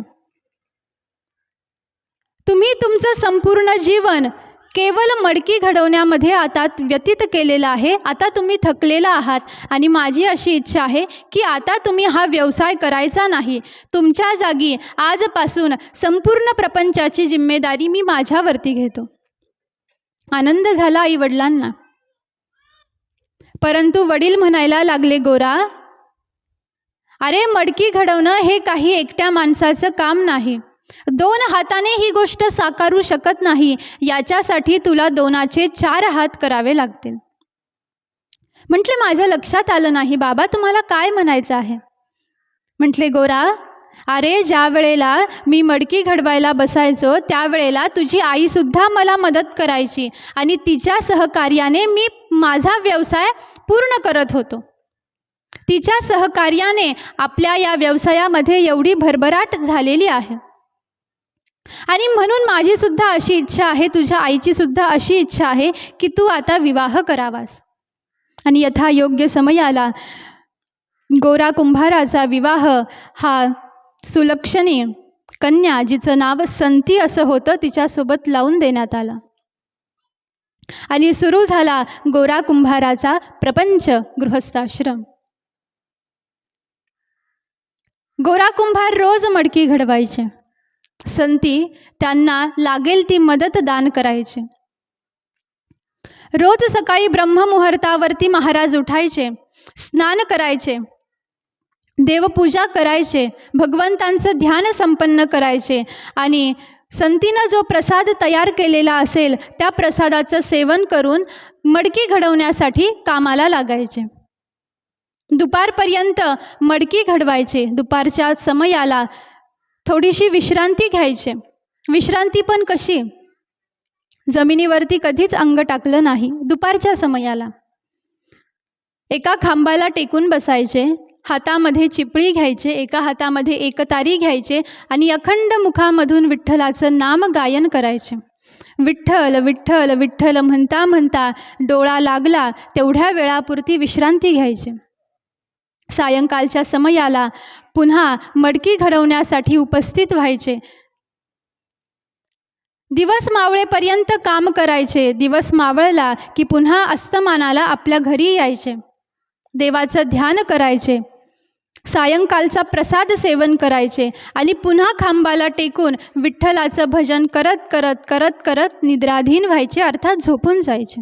तुम्ही तुमचं संपूर्ण जीवन केवळ मडकी घडवण्यामध्ये आता व्यतीत केलेलं आहे. आता तुम्ही थकलेला आहात आणि माझी अशी इच्छा आहे की आता तुम्ही हा व्यवसाय करायचा नाही. तुमच्या जागी आजपासून संपूर्ण प्रपंचाची जिम्मेदारी मी माझ्यावरती घेतो. आनंद झाला आईवडिलांना. परंतु वडील म्हणायला लागले, गोरा, अरे मडकी घडवणं हे काही एकट्या माणसाचं काम नाही. 2 हाताने ही गोष्ट साकारू शकत नाही. याच्यासाठी तुला 2चे 4 हात करावे लागतील. म्हटले, माझ्या लक्षात आलं नाही बाबा, तुम्हाला काय म्हणायचं आहे? म्हटले, गोरा, अरे ज्या वेळेला मी मडकी घडवायला बसायचो त्यावेळेला तुझी आईसुद्धा मला मदत करायची आणि तिच्या सहकार्याने मी माझा व्यवसाय पूर्ण करत होतो. तिच्या सहकार्याने आपल्या या व्यवसायामध्ये एवढी भरभराट झालेली आहे. आणि म्हणून माझीसुद्धा अशी इच्छा आहे, तुझ्या आईचीसुद्धा अशी इच्छा आहे की तू आता विवाह करावास. आणि यथायोग्य समयाला गोरा कुंभाराचा विवाह हा सुलक्षणी कन्या, जिचं नाव संती असं होतं, तिच्यासोबत लावून देण्यात आला. आणि सुरू झाला गोरा कुंभाराचा प्रपंच गृहस्थाश्रम. गोरा कुंभार रोज मडकी घडवायचे. संती त्यांना लागेल ती मदत दान करायचे. रोज सकाळी ब्रह्ममुहूर्तावरती महाराज उठायचे, स्नान करायचे, देवपूजा करायचे, भगवंतांचं ध्यान संपन्न करायचे आणि संतीनं जो प्रसाद तयार केलेला असेल त्या प्रसादाचं सेवन करून मडकी घडवण्यासाठी कामाला लागायचे. दुपारपर्यंत मडकी घडवायचे. दुपारच्या समयाला थोडीशी विश्रांती घ्यायचे. विश्रांती पण कशी? जमिनीवरती कधीच अंग टाकलं नाही. दुपारच्या समयाला एका खांबाला टेकून बसायचे, हातामध्ये चिपळी घ्यायचे, एका हातामध्ये एकतारी घ्यायचे आणि अखंड मुखामधून विठ्ठलाचं नाम गायन करायचे. विठ्ठल विठ्ठल विठ्ठल म्हणता म्हणता डोळा लागला तेवढ्या वेळापुरती विश्रांती घ्यायचे. सायंकाळच्या समयाला पुन्हा मडकी घडवण्यासाठी उपस्थित व्हायचे. दिवस मावळेपर्यंत काम करायचे. दिवस मावळला की पुन्हा अस्तमानाला आपल्या घरी यायचे, देवाचं ध्यान करायचे, सायंकाळचा प्रसाद सेवन करायचे आणि पुन्हा खांबाला टेकून विठ्ठलाचं भजन करत करत करत करत निद्राधीन व्हायचे, अर्थात झोपून जायचे.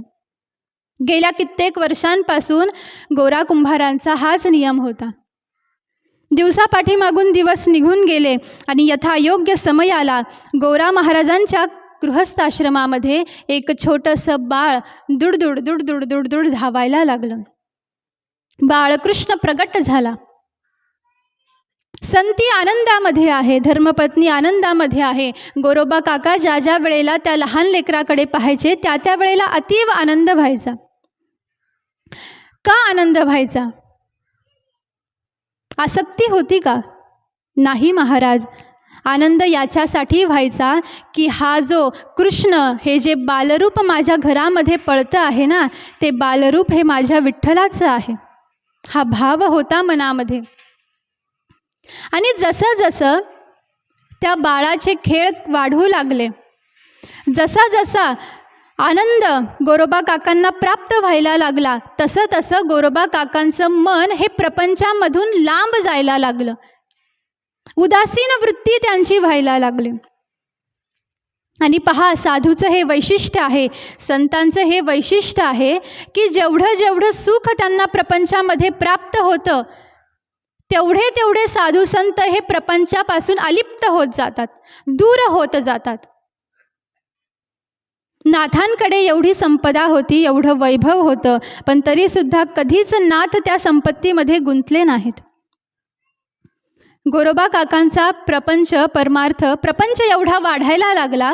गेल्या कित्येक वर्षांपासून गोरा कुंभारांचा हाच नियम होता. दिवसापाठीमागून दिवस निघून गेले आणि यथायोग्य समयाला गोरा महाराजांच्या गृहस्थाश्रमामध्ये एक छोटंसं बाळ दुडदुड दुडदुड दुडदुड धावायला लागलं. बाळकृष्ण प्रगट झाला. संती आनंदामध्ये आहे, धर्मपत्नी आनंदामध्ये आहे. गोरोबा काका ज्या ज्या वेळेला त्या लहान लेकराकडे पाहायचे त्या त्या वेळेला अतीव आनंद व्हायचा. का आनंद व्हायचा? आसक्ती होती का? नाही महाराज. आनंद याच्यासाठी व्हायचा की हा जो कृष्ण, हे जे बालरूप माझ्या घरामध्ये पळतं आहे ना, ते बालरूप हे माझ्या विठ्ठलाचं आहे. हा भाव होता मनामध्ये. आणि जसं जसं त्या बाळाचे खेळ वाढू लागले, जसा जसा आनंद गोरोबा काकांना प्राप्त व्हायला लागला, तसं तसं गोरोबा काकांचं मन हे प्रपंचामधून लांब जायला लागलं. उदासीन वृत्ती त्यांची व्हायला लागली. आणि पहा, साधूचं हे वैशिष्ट्य आहे, संतांचं हे वैशिष्ट्य आहे की जेवढं जेवढं सुख त्यांना प्रपंचामध्ये प्राप्त होतं तेवढे तेवढे साधू संत हे प्रपंचापासून अलिप्त होत जातात, दूर होत जातात. नाथांकडे एवढी संपदा होती, एवढं वैभव होतं, पण तरीसुद्धा कधीच नाथ त्या संपत्तीमध्ये गुंतले नाहीत. गोरोबा काकांचा प्रपंच, परमार्थ प्रपंच एवढा वाढायला लागला,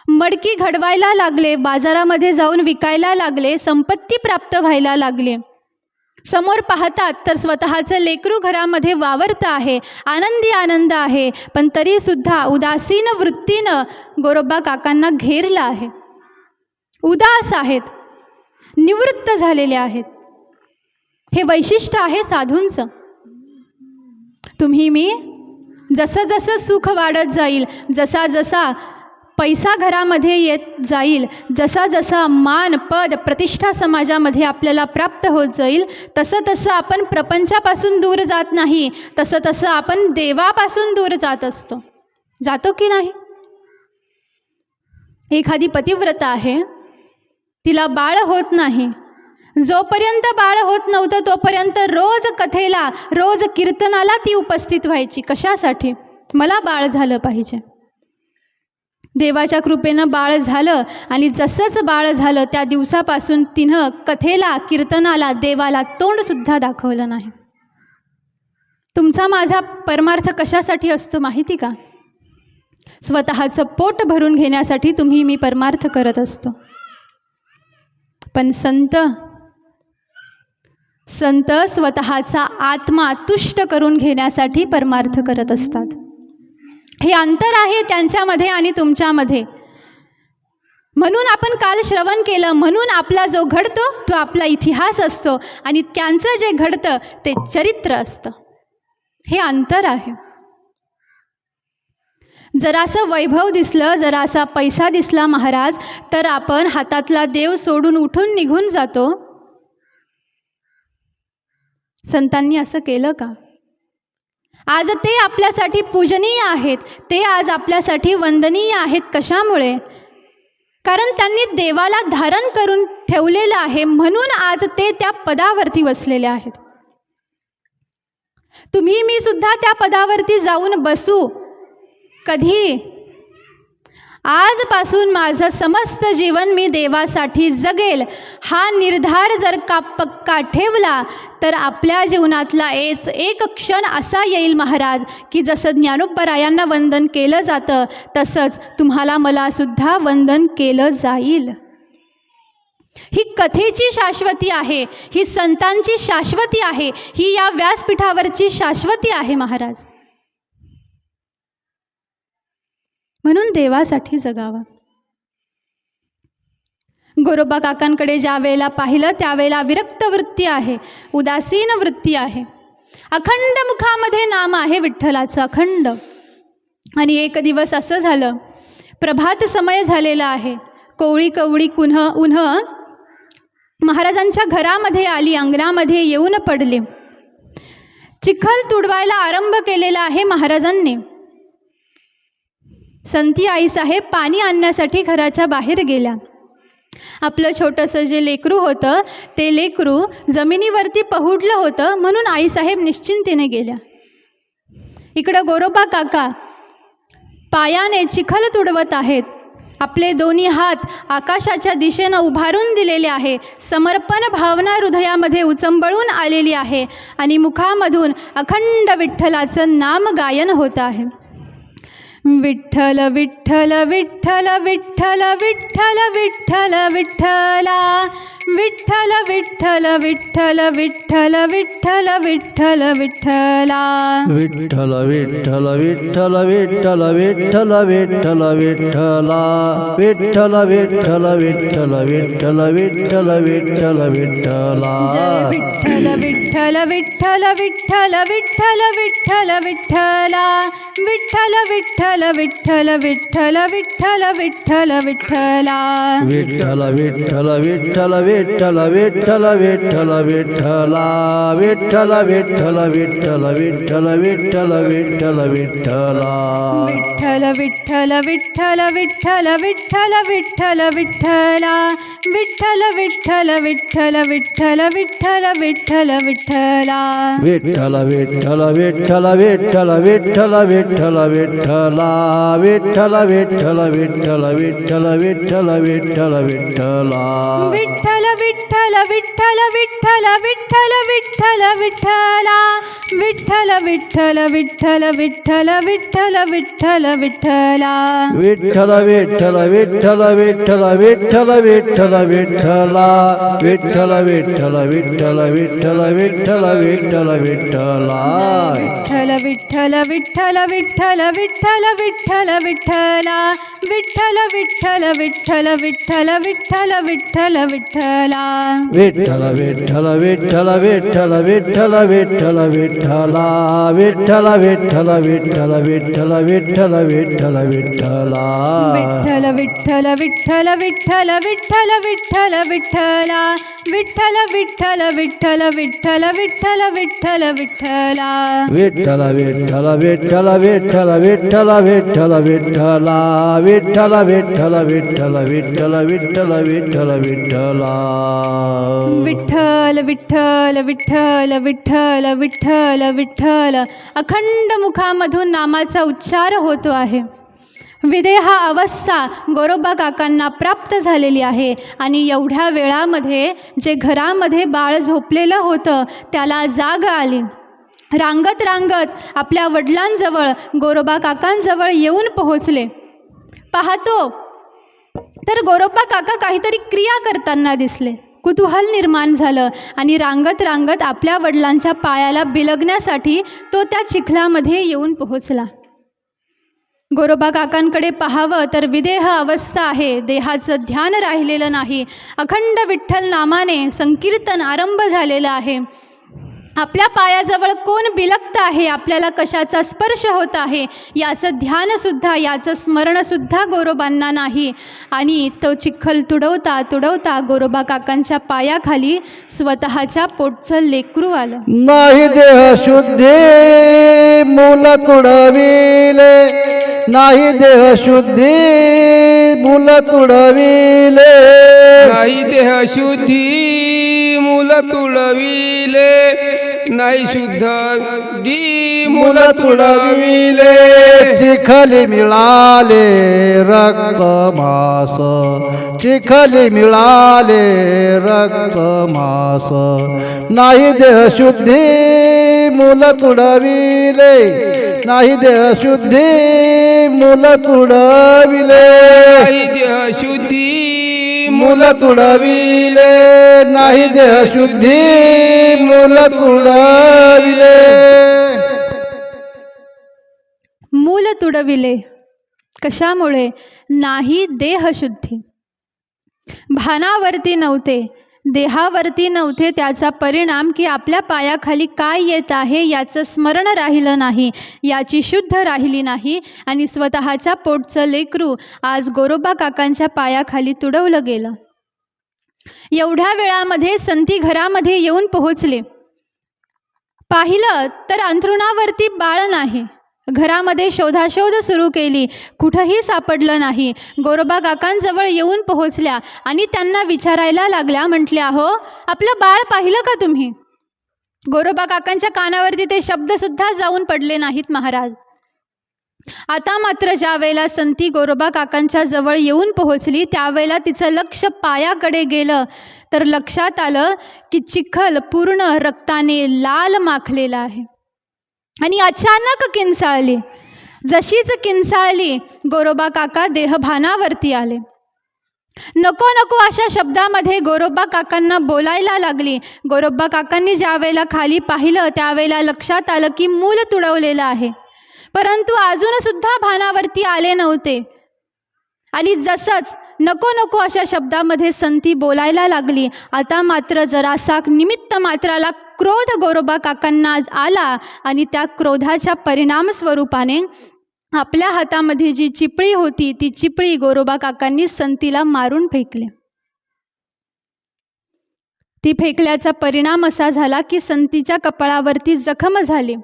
मडकी घडवायला लागले, बाजारामध्ये जाऊन विकायला लागले, संपत्ती प्राप्त व्हायला लागले. समोर पाहतात तर स्वतःचं लेकरू घरामध्ये वावरतं आहे, आनंदी आनंद आहे, पण तरीसुद्धा उदासीन वृत्तीनं गोरोबा काकांना घेरलं आहे. उदास आहेत, निवृत्त झालेले आहेत. हे वैशिष्ट्य आहे साधूंचं. तुम्ही मी जसं जसं सुख वाढत जाईल, जसा जसा पैसा घरामध्ये येत जाईल, जसा जसा मान पद प्रतिष्ठा समाजामध्ये आपल्याला प्राप्त होत जाईल, तसं तसं आपण प्रपंचापासून दूर जात नाही, तसं तसं आपण देवापासून दूर जात असतो. जातो की नाही? एखादी पतिव्रता आहे, तिला बाळ होत नाही. जोपर्यंत बाळ होत नव्हतं तोपर्यंत रोज कथेला, रोज कीर्तनाला ती उपस्थित व्हायची. कशासाठी? मला बाळ झालं पाहिजे. देवाच्या कृपेनं बाळ झालं आणि जसंच बाळ झालं त्या दिवसापासून तिनं कथेला, कीर्तनाला, देवाला तोंडसुद्धा दाखवलं नाही. तुमचा माझा परमार्थ कशासाठी असतो माहिती का? स्वतःचं पोट भरून घेण्यासाठी तुम्ही मी परमार्थ करत असतो. पण संत स्वतःचा आत्मा तुष्ट करून घेण्यासाठी परमार्थ करत असतात. हे अंतर आहे त्यांच्यामध्ये आणि तुमच्यामध्ये. म्हणून आपण काल श्रवण केलं, म्हणून आपला जो घडतो तो आपला इतिहास असतो आणि त्यांचं जे घडतं ते चरित्र असतं. हे अंतर आहे. जरासं वैभव दिसलं, जरासा पैसा दिसला महाराज, तर आपण हातातला देव सोडून उठून निघून जातो. संतांनी असं केलं का? आज ते आपल्यासाठी पूजनीय आहेत, ते आज आपल्यासाठी वंदनीय आहेत. कशामुळे? कारण त्यांनी देवाला धारण करून ठेवलेलं आहे, म्हणून आज ते त्या पदावरती बसलेले आहेत. तुम्ही मी सुद्धा त्या पदावरती जाऊन बसू. कधी? आजपासून माझं समस्त जीवन मी देवासाठी जगेल हा निर्धार जर का पक्का ठेवला तर आपल्या जीवनातला एक क्षण असा येईल महाराज की जसं ज्ञानोबरायांना वंदन केलं जातं तसंच तुम्हाला मला सुद्धा वंदन केलं जाईल. ही कथेची शाश्वती आहे, ही संतांची शाश्वती आहे, ही या व्यासपीठावरची शाश्वती आहे महाराज. म्हणून देवासाठी जगावं. गोरोबा काकांकडे ज्या वेळेला पाहिलं त्यावेळेला विरक्त वृत्ती आहे, उदासीन वृत्ती आहे. अखंड मुखामध्ये नाम आहे विठ्ठलाचं, अखंड. आणि एक दिवस असं झालं, प्रभात समय झालेला आहे, कोवळी कवळी उन्ह महाराजांच्या घरामध्ये आली, अंगणामध्ये येऊन पडले. चिखल तुडवायला आरंभ केलेला आहे महाराजांनी. संती आईसाहेब पाणी आणण्यासाठी घराच्या बाहेर गेल्या. आपलं छोटंसं जे लेकरू होतं ते लेकरू जमिनीवरती पहुडलं होतं, म्हणून आईसाहेब निश्चिंतीने गेल्या. इकडं गोरोबा काका पायाने चिखल तुडवत आहेत. आपले दोन्ही हात आकाशाच्या दिशेनं उभारून दिलेले आहे. समर्पण भावना हृदयामध्ये उचंबळून आलेली आहे आणि मुखामधून अखंड विठ्ठलाचं नाम गायन होत आहे. विठ्ठल विठ्ठल विठ्ठल विठ्ठल विठ्ठल विठ्ठल विठ्ठला, विठ्ठल विठ्ठल विठ्ठल विठ्ठल विठ्ठल विठ्ठल विठ्ठला, विठ्ठल विठ्ठल विठ्ठल विठ्ठल विठ्ठल विठ्ठल विठ्ठला, विठ्ठल विठ्ठल विठ्ठल विठ्ठल विठ्ठल विठ्ठल विठ्ठला, विठ्ठल विठ्ठल विठ्ठल विठ्ठल विठ्ठल विठ्ठल विठ्ठला, विठ्ठल विठ्ठल विठ्ठल विठ्ठल विठ्ठल विठ्ठल विठ्ठला, विठ्ठल विठ्ठल विठ्ठल विठ्ठल विठ्ठल विठ्ठल विठ्ठला, विठ्ठल विठ्ठल विठ्ठल विठ्ठल विठ्ठल विठ्ठल विठ्ठला, विठ्ठल विठ्ठल विठ्ठल विठ्ठल विठ्ठल विठ्ठल विठ्ठला, विठ्ठल विठ्ठल विठ्ठल विठ्ठल विठ्ठल विठ्ठल विठ्ठला, विठ्ठल विठ्ठल विठ्ठल विठ्ठल विठ्ठल विठ्ठल विठ्ठला, विठ्ठल विठ्ठल विठ्ठल विठ्ठल विठ्ठल विठ्ठल विठ्ठला, विठ्ठल विठ्ठल विठ्ठल विठ्ठल विठ्ठल विठ्ठल विठ्ठल विठ्ठला विठ्ठल विठ्ठल विठ्ठल विठ्ठल विठ्ठल विठ्ठल विठ्ठला विठ्ठल विठ्ठल विठ्ठल विठ्ठल विठ्ठल विठ्ठल विठ्ठला विठ्ठल विठ्ठल विठ्ठल विठ्ठल विठ्ठल विठ्ठल विठ्ठला विठ्ठल विठ्ठल विठ्ठल विठ्ठल विठ्ठल विठ्ठल विठ्ठला विठ्ठल विठ्ठल विठ्ठल विठ्ठल विठ्ठल विठ्ठल विठ्ठला विठ्ठल विठ्ठल विठ्ठल विठ्ठल विठ्ठल विठ्ठल विठ्ठला विठ्ठल विठ्ठल विठ्ठल विठ्ठल विठ्ठल विठ्ठल विठ्ठला विठ्ठल विठ्ठल विठ्ठल विठ्ठल विठ्ठल विठ्ठल विठ्ठला विठ्ठल विठ्ठल विठ्ठल विठ्ठल विठ्ठल विठ्ठल विठ्ठला विठ्ठल विठ्ठल विठ्ठल विठ्ठल विठ्ठल विठ्ठल विठ्ठला विठ्ठल विठ्ठल विठ्ठल विठ्ठल विठ्ठल विठ्ठल विठ्ठला विठ्ठल विठ्ठल विठ्ठल विठ्ठल विठ्ठल विठ्ठल अखंड मुखामधून नामाचा उच्चार होतो आहे. विदेहा अवस्था गोरोबा काकांना प्राप्त झालेली आहे आणि एवढ्या वेळामध्ये जे घरामध्ये बाळ झोपलेलं होतं त्याला जाग आली. रांगत रांगत आपल्या वडिलांजवळ गोरोबा काकांजवळ येऊन पोहोचले. पाहतो तर गोरोबा काका काहीतरी क्रिया करताना दिसले. कुतूहल निर्माण झालं आणि रांगत रांगत आपल्या वडिलांच्या पायाला बिलगण्यासाठी तो त्या चिखलामध्ये येऊन पोहोचला. गोरोबा काकांकडे पाहावं तर विदेह अवस्था आहे, देहाचं ध्यान राहिलेलं नाही. अखंड विठ्ठल नामाने संकीर्तन आरंभ झालेलं आहे. आपल्या पायाजवळ कोण बिलगत आहे, आपल्याला कशाचा स्पर्श होत आहे याचं ध्यानसुद्धा, याचं स्मरणसुद्धा गोरोबांना नाही. आणि तो चिखल तुडवता तुडवता गोरोबा काकांच्या पायाखाली स्वतःच्या पोटचं लेकरू आलं. नाही देह शुद्धी मूल तुडविले नाही देह शुद्धी मूल तुडविले नाही देह शुद्धी मूल तुडविले नाही शुद्ध दी मूल तुडविले चिखली मिळाले रक्त मास चिखली मिळाले रक्त मास नाही देह शुद्धी मूल तुडविले नाही देह शुद्धी मूल तुडविले नाही देह शुद्धी मूल तुडविले नाही देह शुद्धी मूल तुडविले मूल तुडविले कशामुळे? नाही देहशुद्धी. भानावरती नव्हते, देहावरती नव्हते. त्याचा परिणाम की आपल्या पायाखाली काय येत आहे याचं स्मरण राहिलं नाही, याची शुद्ध राहिली नाही आणि स्वतःच्या पोटचं लेकरू आज गोरोबा काकांच्या पायाखाली तुडवलं गेलं. एवढ्या वेळामध्ये संती घरामध्ये येऊन पोहोचले. पाहिलं तर अंथरुणावरती बाळ नाही. घरामध्ये शोधाशोध सुरू केली, कुठंही सापडलं नाही. गोरोबा काकांजवळ येऊन पोहोचल्या आणि त्यांना विचारायला लागल्या. म्हटल्या, हो आपलं बाळ पाहिलं का तुम्ही? गोरोबा काकांच्या कानावरती ते शब्दसुद्धा जाऊन पडले नाहीत महाराज. आता मात्र ज्या वेळेला संती गोरोबा काकांच्या जवळ येऊन पोहोचली त्यावेळेला तिचं लक्ष पायाकडे गेलं तर लक्षात आलं की चिखल पूर्ण रक्ताने लाल माखलेला आहे आणि अचानक किंचाळली. जशीच किंचाळली गोरोबा काका देहभानावरती आले. नको नको अशा शब्दामध्ये गोरोबा काकांना बोलायला लागली. गोरोबा काकांनी ज्या वेळेला खाली पाहिलं त्यावेळेला लक्षात आलं की मूल तुडवलेलं आहे, परंतु अजूनसुद्धा भानावरती आले नव्हते. आणि जसंच नको नको अशा शब्दामध्ये संती बोलायला लागली. आता मात्र जरासा निमित्त मात्राला क्रोध गोरोबा काकांना आला आणि त्या क्रोधाच्या परिणाम स्वरूपाने आपल्या हातामध्ये जी चिपळी होती ती चिपळी गोरोबा काकांनी संतीला मारून फेकली. ती फेकल्याचा परिणाम असा झाला की संतीच्या कपाळावरती जखम झाली.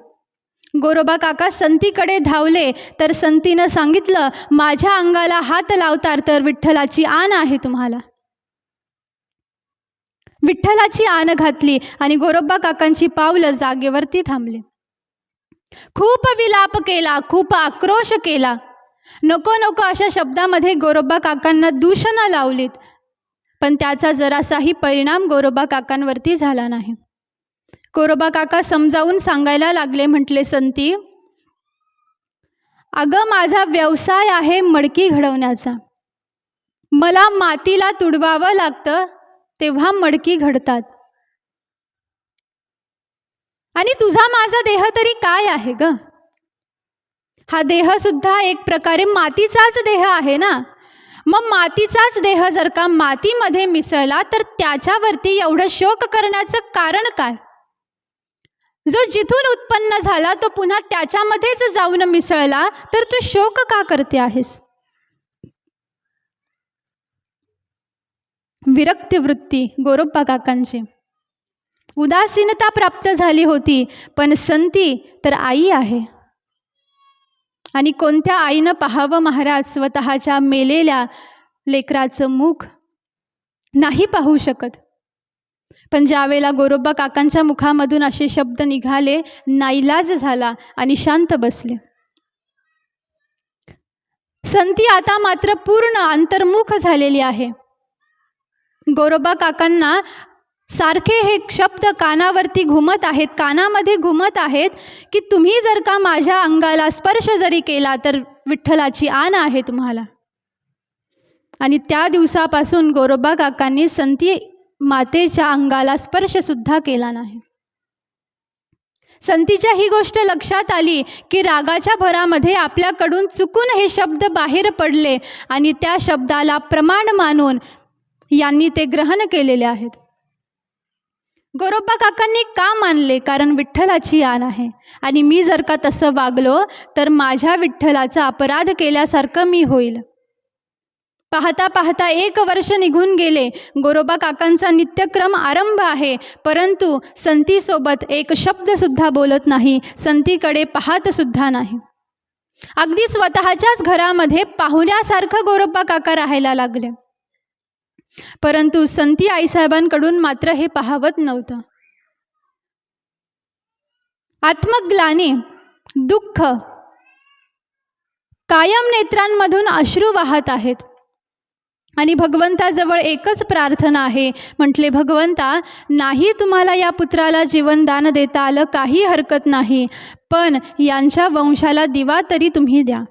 गोरोबा काका संतीकडे धावले तर संतीनं सांगितलं, माझ्या अंगाला हात लावतार तर विठ्ठलाची आण आहे तुम्हाला. विठ्ठलाची आण घातली आणि गोरोबा काकांची पावलं जागेवरती थांबली. खूप विलाप केला, खूप आक्रोश केला. नको नको अशा शब्दामध्ये गोरोबा काकांना दूषणं लावलीत. पण त्याचा जरासाही परिणाम गोरोबा काकांवरती झाला नाही. गोरोबा काका समजावून सांगायला लागले. म्हटले, संती, अगं माझा व्यवसाय आहे मडकी घडवण्याचा. मला मातीला तुडवावं लागतं तेव्हा मडकी घडतात. आणि तुझा माझा देह तरी काय आहे ग? हा देह सुद्धा एक प्रकारे मातीचाच देह आहे ना. मग मातीचाच देह जर का मातीमध्ये मिसळला तर त्याच्यावरती एवढं शोक करण्याचं कारण काय? जो जिथून उत्पन्न झाला तो पुन्हा त्याच्यामध्येच जाऊन मिसळला तर तू शोक का करते आहेस? विरक्ती वृत्ती गोरोबा काकांची. उदासीनता प्राप्त झाली होती. पण संती तर आई आहे. आणि कोणत्या आईनं पाहावं महाराज स्वतःच्या मेलेल्या लेकराचं मुख? नाही पाहू शकत. पण ज्यावेळेला गोरोबा काकांच्या मुखामधून असे शब्द निघाले, नाईलाज झाला आणि शांत बसले. संती आता मात्र पूर्ण अंतर्मुख झालेली आहे. गोरोबा काकांना सारखे हे शब्द कानावरती घुमत आहेत, कानामध्ये घुमत आहेत की तुम्ही जर का माझ्या अंगाला स्पर्श जरी केला तर विठ्ठलाची आण आहे तुम्हाला. आणि त्या दिवसापासून गोरोबा काकांनी संती मातेच्या अंगाला स्पर्शसुद्धा केला नाही. संतीच्या ही गोष्ट लक्षात आली की रागाच्या भरामध्ये आपल्याकडून चुकून हे शब्द बाहेर पडले आणि त्या शब्दाला प्रमाण मानून यांनी ते ग्रहण केलेले आहेत. गोरोबा काकांनी का मानले? कारण विठ्ठलाची आण आहे. आणि मी जर का तसं वागलो तर माझ्या विठ्ठलाचा अपराध केल्यासारखं मी होईल. पाहता पाहता 1 वर्ष निघून गेले. गोरोबा काकांचा नित्यक्रम आरंभ आहे, परंतु संतीसोबत एक शब्दसुद्धा बोलत नाही, संतीकडे पाहतसुद्धा नाही. अगदी स्वतःच्याच घरामध्ये पाहुण्यासारखं गोरोबा काका राहायला लागले. परंतु संती आईसाहेबांकडून मात्र हे पाहावत नव्हतं. आत्मग्लानी, दुःख, कायम नेत्रांमधून अश्रू वाहत आहेत. आणि भगवंताजवळ एकच प्रार्थना आहे. म्हटले, भगवंता, नाही तुम्हाला या पुत्राला जीवनदान देता आलं काही हरकत नाही, पण यांच्या वंशाला दिवा तरी तुम्ही द्या.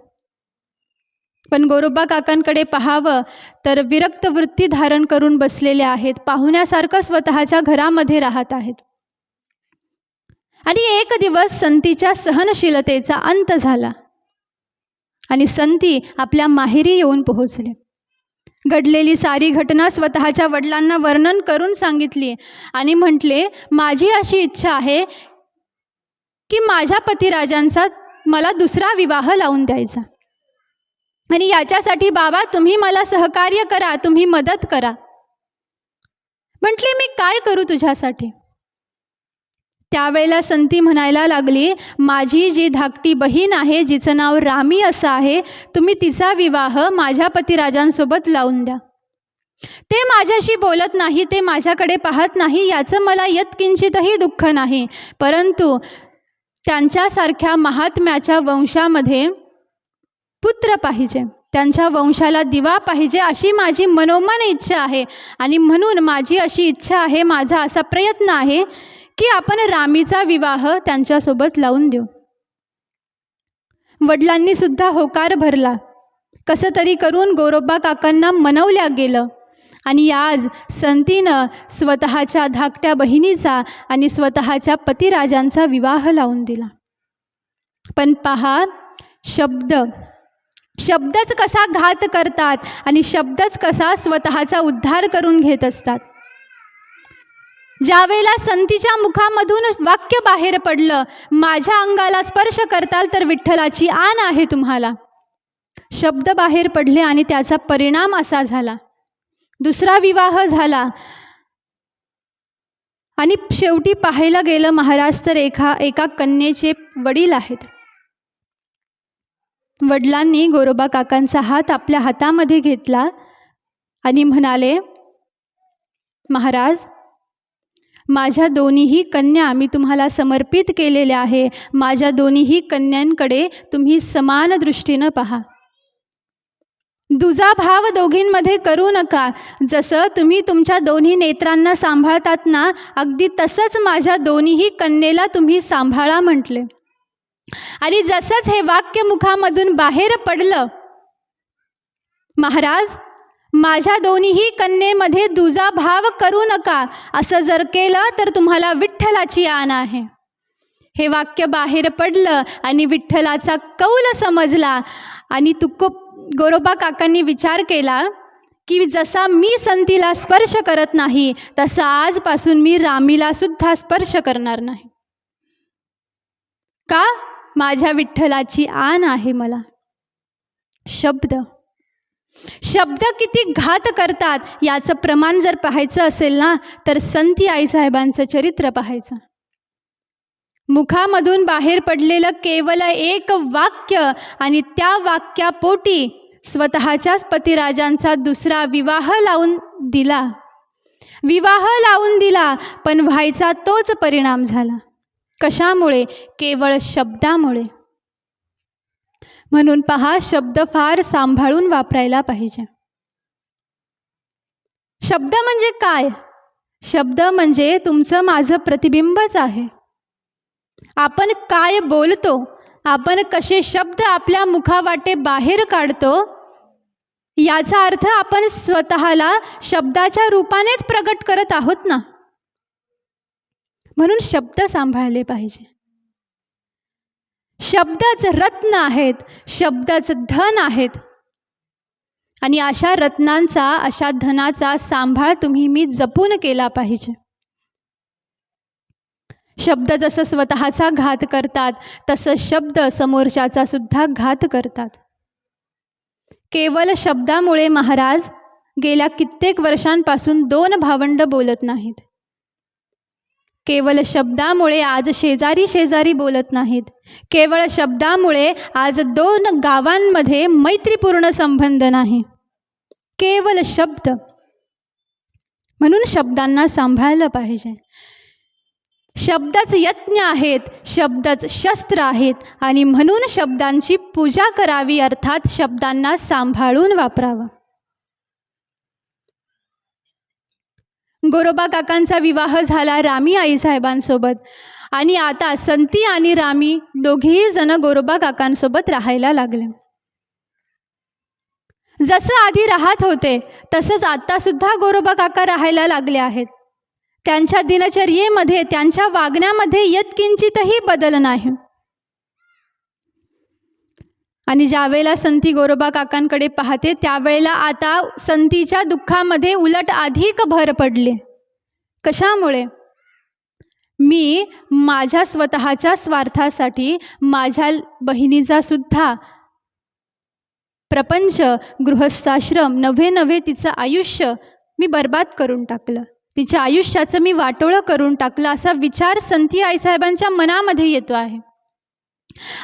पण गोरोबा काकांकडे पाहावं तर विरक्त वृत्ती धारण करून बसलेले आहेत, पाहुण्यासारखं स्वतःच्या घरामध्ये राहत आहेत. आणि एक दिवस संतीच्या सहनशीलतेचा अंत झाला आणि संती आपल्या माहेरी येऊन पोहोचले. घडलेली सारी घटना स्वतःच्या वडिलांना वर्णन करून सांगितली आणि म्हटले, माझी अशी इच्छा आहे की माझ्या पतिराजांचा मला दुसरा विवाह लावून द्यायचा. आणि याच्यासाठी बाबा तुम्ही मला सहकार्य करा, तुम्ही मदत करा. म्हटले, मी काय करू तुझ्यासाठी? त्यावेळेला संती म्हणायला लागली, माझी जी धाकटी बहीण आहे जिचं नाव रामी असं आहे, तुम्ही तिचा विवाह माझ्या पतिराजांसोबत लावून द्या. ते माझ्याशी बोलत नाही, ते माझ्याकडे पाहत नाही, याचं मला यत्किंचितही दुःख नाही, परंतु त्यांच्यासारख्या महात्म्याच्या वंशामध्ये पुत्र पाहिजे, त्यांच्या वंशाला दिवा पाहिजे, अशी माझी मनोमन इच्छा आहे. आणि म्हणून माझी अशी इच्छा आहे, माझा असा प्रयत्न आहे की आपण रामीचा विवाह त्यांच्यासोबत लावून देऊ. वडिलांनी सुद्धा होकार भरला. कसं तरी करून गोरोबा काकांना मनवल्या गेलं आणि आज संतीनं स्वतःच्या धाकट्या बहिणीचा आणि स्वतःच्या पतिराजांचा विवाह लावून दिला. पण पहा, शब्दच कसा घात करतात आणि शब्दच कसा स्वतःचा उद्धार करून घेत असतात. ज्यावेळेला संतीच्या मुखामधून वाक्य बाहेर पडलं, माझ्या अंगाला स्पर्श करताल तर विठ्ठलाची आण आहे तुम्हाला, शब्द बाहेर पडले आणि त्याचा परिणाम असा झाला, दुसरा विवाह झाला. आणि शेवटी पाहायला गेलं महाराज तर एका कन्येचे वडील आहेत. वडिलांनी गोरोबा काकांचा हात आपल्या हातामध्ये घेतला आणि म्हणाले, महाराज, माझ्या दोन्हीही कन्या मी तुम्हाला समर्पित केलेल्या आहे. माझ्या दोन्हीही कन्यांकडे तुम्ही समान दृष्टीनं पहा. दुजा भाव दोघींमध्ये करू नका. जसं तुम्ही तुमच्या दोन्ही नेत्रांना सांभाळतात ना, अगदी तसंच माझ्या दोन्हीही कन्येला तुम्ही सांभाळा म्हटले. आणि जसंच हे वाक्य मुखामधून बाहेर पडलं, महाराज माझ्या दोन्हीही कन्येमध्ये दुजा भाव करू नका, असं जर केलं तर तुम्हाला विठ्ठलाची आण आहे. हे वाक्य बाहेर पडलं आणि विठ्ठलाचा कौल समजला. आणि गोरोबा काकांनी विचार केला की जसा मी संतीला स्पर्श करत नाही, तसा आजपासून मी रामीला सुद्धा स्पर्श करणार नाही. का? माझ्या विठ्ठलाची आण आहे मला. शब्द किती घात करतात याचं प्रमाण जर पाहायचं असेल ना, तर संती आईसाहेबांचं चरित्र पाहायचं. मुखामधून बाहेर पडलेलं केवळ एक वाक्य आणि त्या वाक्यापोटी स्वतःच्याच पतिराजांचा दुसरा विवाह लावून दिला, पण व्हायचा तोच परिणाम झाला. कशामुळे? केवळ शब्दामुळे. म्हणून पहा, शब्द फार सांभाळून वापरायला पाहिजे. शब्द म्हणजे काय? शब्द म्हणजे तुमचं माझं प्रतिबिंबच आहे. आपण काय बोलतो, आपण कसे शब्द आपल्या मुखावाटे बाहेर काढतो, याचा अर्थ आपण स्वतःला शब्दाच्या रूपानेच प्रगट करत आहोत ना. म्हणून शब्द सांभाळले पाहिजे. शब्दच रत्न आहेत, शब्दच धन आहेत. आणि अशा रत्नांचा, अशा धनाचा सांभाळ तुम्ही मी जपून केला पाहिजे. शब्द जसं स्वतःचा घात करतात, तसं शब्द समोरच्याचा सुद्धा घात करतात. केवळ शब्दामुळे महाराज गेल्या कित्येक वर्षांपासून 2 भावंड बोलत नाहीत. केवळ शब्दामुळे आज शेजारी बोलत नाहीत. केवळ शब्दामुळे आज 2 गावांमध्ये मैत्रीपूर्ण संबंध नाही. केवळ शब्द. म्हणून शब्दांना सांभाळलं पाहिजे. शब्दच यज्ञ आहेत, शब्दच शस्त्र आहेत. आणि म्हणून शब्दांची पूजा करावी, अर्थात शब्दांना सांभाळून वापरावं. गोरोबा काकांचा विवाह झाला रामी आईसाहेबांसोबत. आणि आता संती आणि रामी दोघेही जण गोरोबा काकांसोबत राहायला लागले. जसं आधी राहत होते तसंच आत्तासुद्धा गोरोबा काका राहायला लागले आहेत. त्यांच्या दिनचर्येमध्ये, त्यांच्या वागण्यामध्ये यत्किंचितही बदल नाही. आणि ज्यावेळेला संती गोरोबा काकांकडे पाहते, त्यावेळेला आता संतीच्या दुःखामध्ये उलट अधिक भर पडले. कशामुळे? मी माझ्या स्वतःच्या स्वार्थासाठी माझ्या बहिणीचा सुद्धा प्रपंच, गृहस्थाश्रम, नव्हे तिचं आयुष्य मी बर्बाद करून टाकलं. तिच्या आयुष्याचं मी वाटोळं करून टाकलं, असा विचार संती आईसाहेबांच्या मनामध्ये येतो आहे.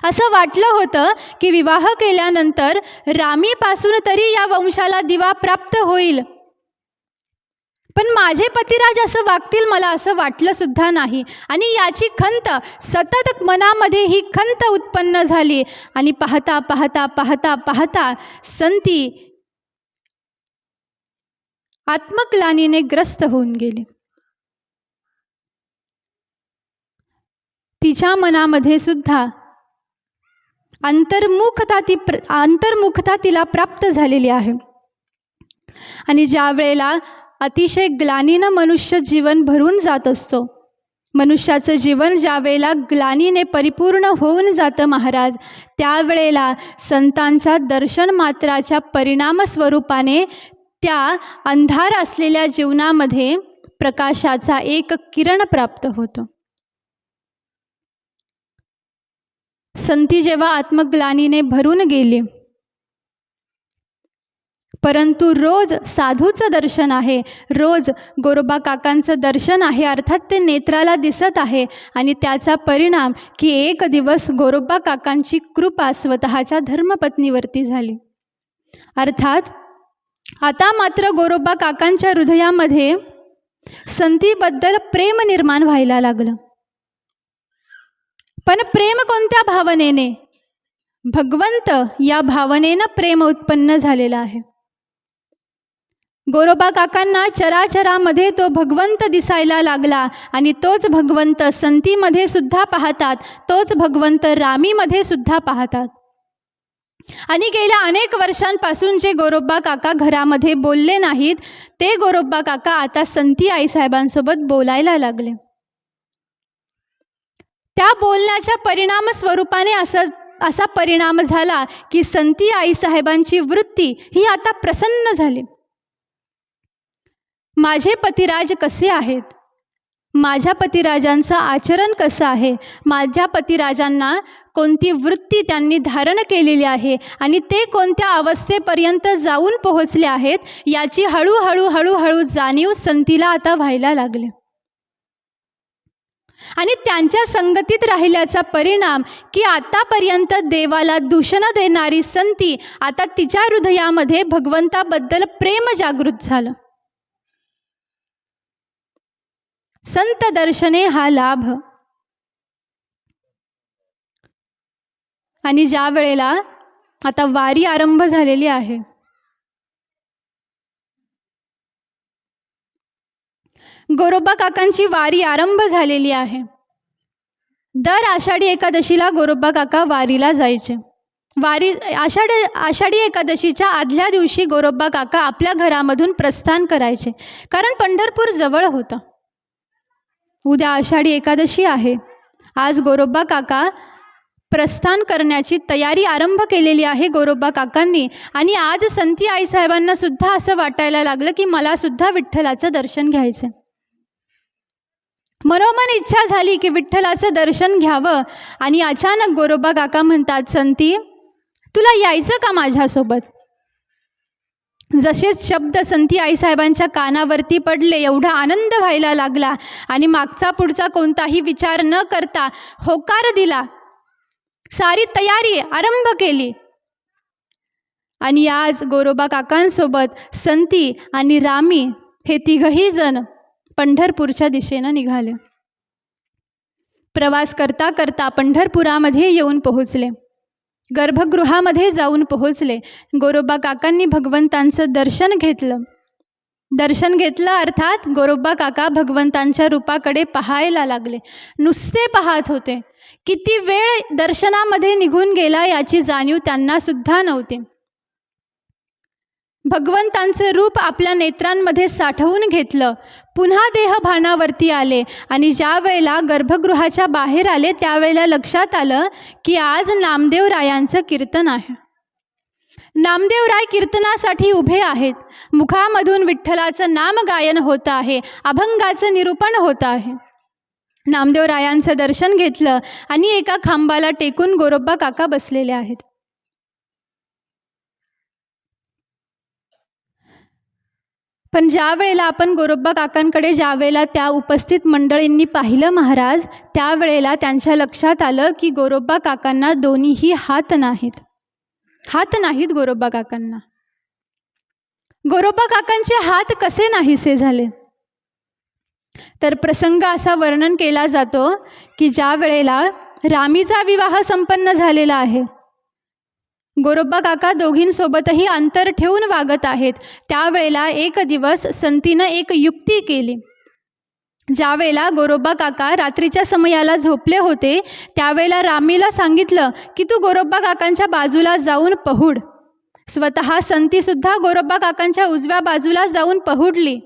असं वाटलं होतं की विवाह केल्यानंतर रामीपासून तरी या वंशाला दिवा प्राप्त होईल. पण माझे पतिराज असं वागतील, मला असं वाटलं सुद्धा नाही. आणि याची खंत सतत मनामध्ये, ही खंत उत्पन्न झाली. आणि पाहता पाहता पाहता पाहता संती आत्मग्लानीने ग्रस्त होऊन गेली. तिच्या मनामध्ये सुद्धा अंतर्मुखता तिला प्राप्त झालेली आहे. आणि ज्या वेळेला अतिशय ग्लानीनं मनुष्य जीवन भरून जात असतो, मनुष्याचं जीवन ज्या वेळेला ग्लानीने परिपूर्ण होऊन जातं महाराज, त्यावेळेला संतांच्या दर्शन मात्राच्या परिणाम स्वरूपाने त्या अंधार असलेल्या जीवनामध्ये प्रकाशाचा एक किरण प्राप्त होतो. संती जेव्हा आत्मग्लानीने भरून गेली, परंतु रोज साधूचं दर्शन आहे, रोज गोरोबा काकांचं दर्शन आहे, अर्थात ते नेत्राला दिसत आहे. आणि त्याचा परिणाम की एक दिवस गोरोबा काकांची कृपा स्वतःच्या धर्मपत्नीवरती झाली. अर्थात आता मात्र गोरोबा काकांच्या हृदयामध्ये संतीबद्दल प्रेम निर्माण व्हायला लागलं. पण प्रेम कोणत्या भावनेने? भगवंत या भावनेनं प्रेम उत्पन्न झालेलं आहे. गोरोबा काकांना चराचरामध्ये तो भगवंत दिसायला लागला आणि तोच भगवंत संतीमध्ये सुद्धा पाहतात, तोच भगवंत रामीमध्ये सुद्धा पाहतात. आणि गेल्या अनेक वर्षांपासून जे गोरोबा काका घरामध्ये बोलले नाहीत, ते गोरोबा काका आता संती आईसाहेबांसोबत बोलायला लागले. त्या बोलण्याच्या परिणाम स्वरूपाने असा परिणाम झाला की संती आईसाहेबांची वृत्ती ही आता प्रसन्न झाली. माझे पतिराज कसे आहेत, माझ्या पतिराजांचं आचरण कसं आहे, माझ्या पतिराजांना कोणती वृत्ती त्यांनी धारण केलेली आहे आणि ते कोणत्या अवस्थेपर्यंत जाऊन पोहोचले आहेत, याची हळूहळू जाणीव संतीला आता व्हायला लागली. आणि त्यांच्या संगतीत राहिल्याचा परिणाम की आतापर्यंत देवाला दूषण देणारी संती आता तिच्या हृदयामध्ये भगवंताबद्दल प्रेम जागृत झालं. संत दर्शने हा लाभ. आणि ज्या वेळेला आता वारी आरंभ झालेली आहे, गोरोबा काकांची वारी आरंभ झालेली आहे. दर आषाढी एकादशीला गोरोबा काका वारीला जायचे. आषाढी एकादशीच्या आदल्या दिवशी गोरोबा काका आपल्या घरामधून प्रस्थान करायचे, कारण पंढरपूर जवळ होतं. उद्या आषाढी एकादशी आहे. आज गोरोबा काका प्रस्थान करण्याची तयारी आरंभ केलेली आहे गोरोबा काकांनी. आणि आज संती आईसाहेबांना सुद्धा असं वाटायला लागलं की मला सुद्धा विठ्ठलाचं दर्शन घ्यायचं. मनोमन इच्छा झाली की विठ्ठलाचं दर्शन घ्यावं. आणि अचानक गोरोबा काका म्हणतात, संती तुला यायचं का माझ्यासोबत? जसेच शब्द संती आईसाहेबांच्या कानावरती पडले, एवढा आनंद व्हायला लागला आणि मागचा पुढचा कोणताही विचार न करता होकार दिला. सारी तयारी आरंभ केली. आणि आज गोरोबा काकांसोबत संती आणि रामी हे तिघही जण पंढरपूरच्या दिशेनं निघाले. प्रवास करता करता पंढरपुरामध्ये येऊन पोहोचले. गर्भगृहामध्ये जाऊन पोहोचले. गोरोबा काकांनी भगवंतांचं दर्शन घेतलं. अर्थात गोरोबा काका भगवंतांच्या रूपाकडे पाहायला लागले. नुसते पाहत होते. किती वेळ दर्शनामध्ये निघून गेला याची जाणीव त्यांना सुद्धा नव्हती. भगवंतांचे रूप आपल्या नेत्रांमध्ये साठवून घेतलं. पुन्हा देहभानावरती आले आणि ज्या वेळेला गर्भगृहाच्या बाहेर आले त्यावेळेला लक्षात आलं की आज नामदेवरायांचं कीर्तन आहे. नामदेवराय कीर्तनासाठी उभे आहेत. मुखामधून विठ्ठलाचं नामगायन होतं आहे, अभंगाचं निरूपण होतं आहे. नामदेवरायांचं दर्शन घेतलं आणि एका खांबाला टेकून गोरोबा काका बसलेले आहेत. पण ज्या वेळेला आपण गोरोबा काकांकडे ज्या वेळेला त्या उपस्थित मंडळींनी पाहिलं महाराज, त्यावेळेला त्यांच्या लक्षात आलं की गोरोबा काकांना दोन्हीही हात नाहीत गोरोबा काकांना. गोरोबा काकांचे हात कसे नाहीसे झाले? तर प्रसंग असा वर्णन केला जातो की ज्या वेळेला रामीचा विवाह संपन्न झालेला आहे, गोरोबा काका दोघींसोबतही अंतर ठेवून वागत आहेत. त्यावेळेला एक दिवस संतीनं एक युक्ती केली. ज्या वेळेला गोरोबा काका रात्रीच्या समयाला झोपले होते त्यावेळेला रामीला सांगितलं की तू गोरोबा काकांच्या बाजूला जाऊन पहुड. स्वतः संतीसुद्धा गोरोबा काकांच्या उजव्या बाजूला जाऊन पहुडली,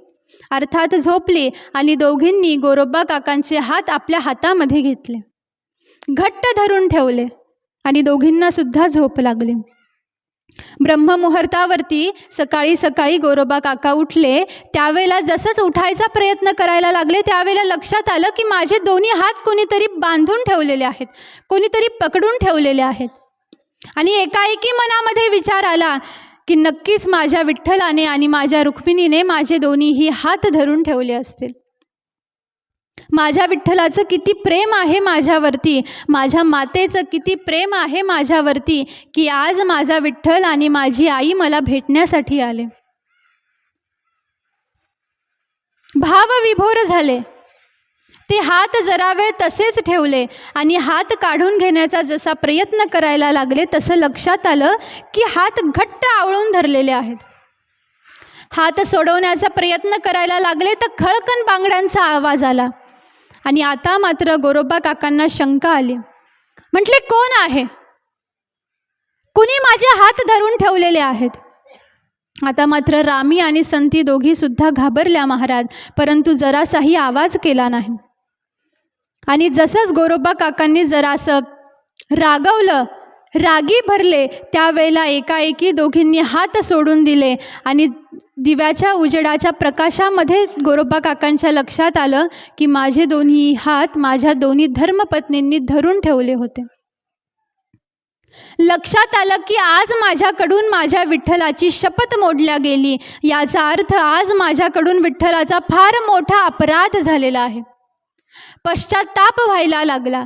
अर्थात झोपली. आणि दोघींनी गोरोबा काकांचे हात आपल्या हातामध्ये घेतले, घट्ट धरून ठेवले आणि दोघींना सुद्धा झोप लागली. ब्रह्ममुहूर्तावरती सकाळी गोरोबा काका उठले. त्यावेळेला जसंच उठायचा प्रयत्न करायला लागले त्यावेळेला लक्षात आलं की माझे दोन्ही हात कोणीतरी बांधून ठेवलेले आहेत, कोणीतरी पकडून ठेवलेले आहेत. आणि एकाएकी मनामध्ये विचार आला की नक्कीच माझ्या विठ्ठलाने आणि माझ्या रुक्मिणीने माझे दोन्हीही हात धरून ठेवले असतील. माझ्या विठ्ठलाचं किती प्रेम आहे माझ्यावरती, माझ्या मातेचं किती प्रेम आहे माझ्यावरती की आज माझा विठ्ठल आणि माझी आई मला भेटण्यासाठी आले. भावविभोर झाले. ते हात जरा वेळ तसेच ठेवले आणि हात काढून घेण्याचा जसा प्रयत्न करायला लागले तसं लक्षात आलं की हात घट्ट आवळून धरलेले आहेत. हात सोडवण्याचा प्रयत्न करायला लागले तर खळकन बांगड्यांचा आवाज आला आणि आता मात्र गोरोबा काकांना शंका आली. म्हटले, कोण आहे? कुणी माझे हात धरून ठेवलेले आहेत? आता मात्र रामी आणि संती दोघी सुद्धा घाबरल्या महाराज, परंतु जरासाही आवाज केला नाही. आणि जसंच गोरोबा काकांनी जरासं रागवलं, रागी भरले, त्यावेळेला एकाएकी दोघींनी हात सोडून दिले आणि दिव्याच्या उजेडाच्या प्रकाशामध्ये गोरोबा काकांच्या लक्षात आलं की माझे दोन्ही हात माझ्या दोन्ही धर्मपत्नींनी धरून ठेवले होते. लक्षात आलं की आज माझ्याकडून माझ्या विठ्ठलाची शपथ मोडल्या गेली. याचा अर्थ आज माझ्याकडून विठ्ठलाचा फार मोठा अपराध झालेला आहे. पश्चाताप व्हायला लागला.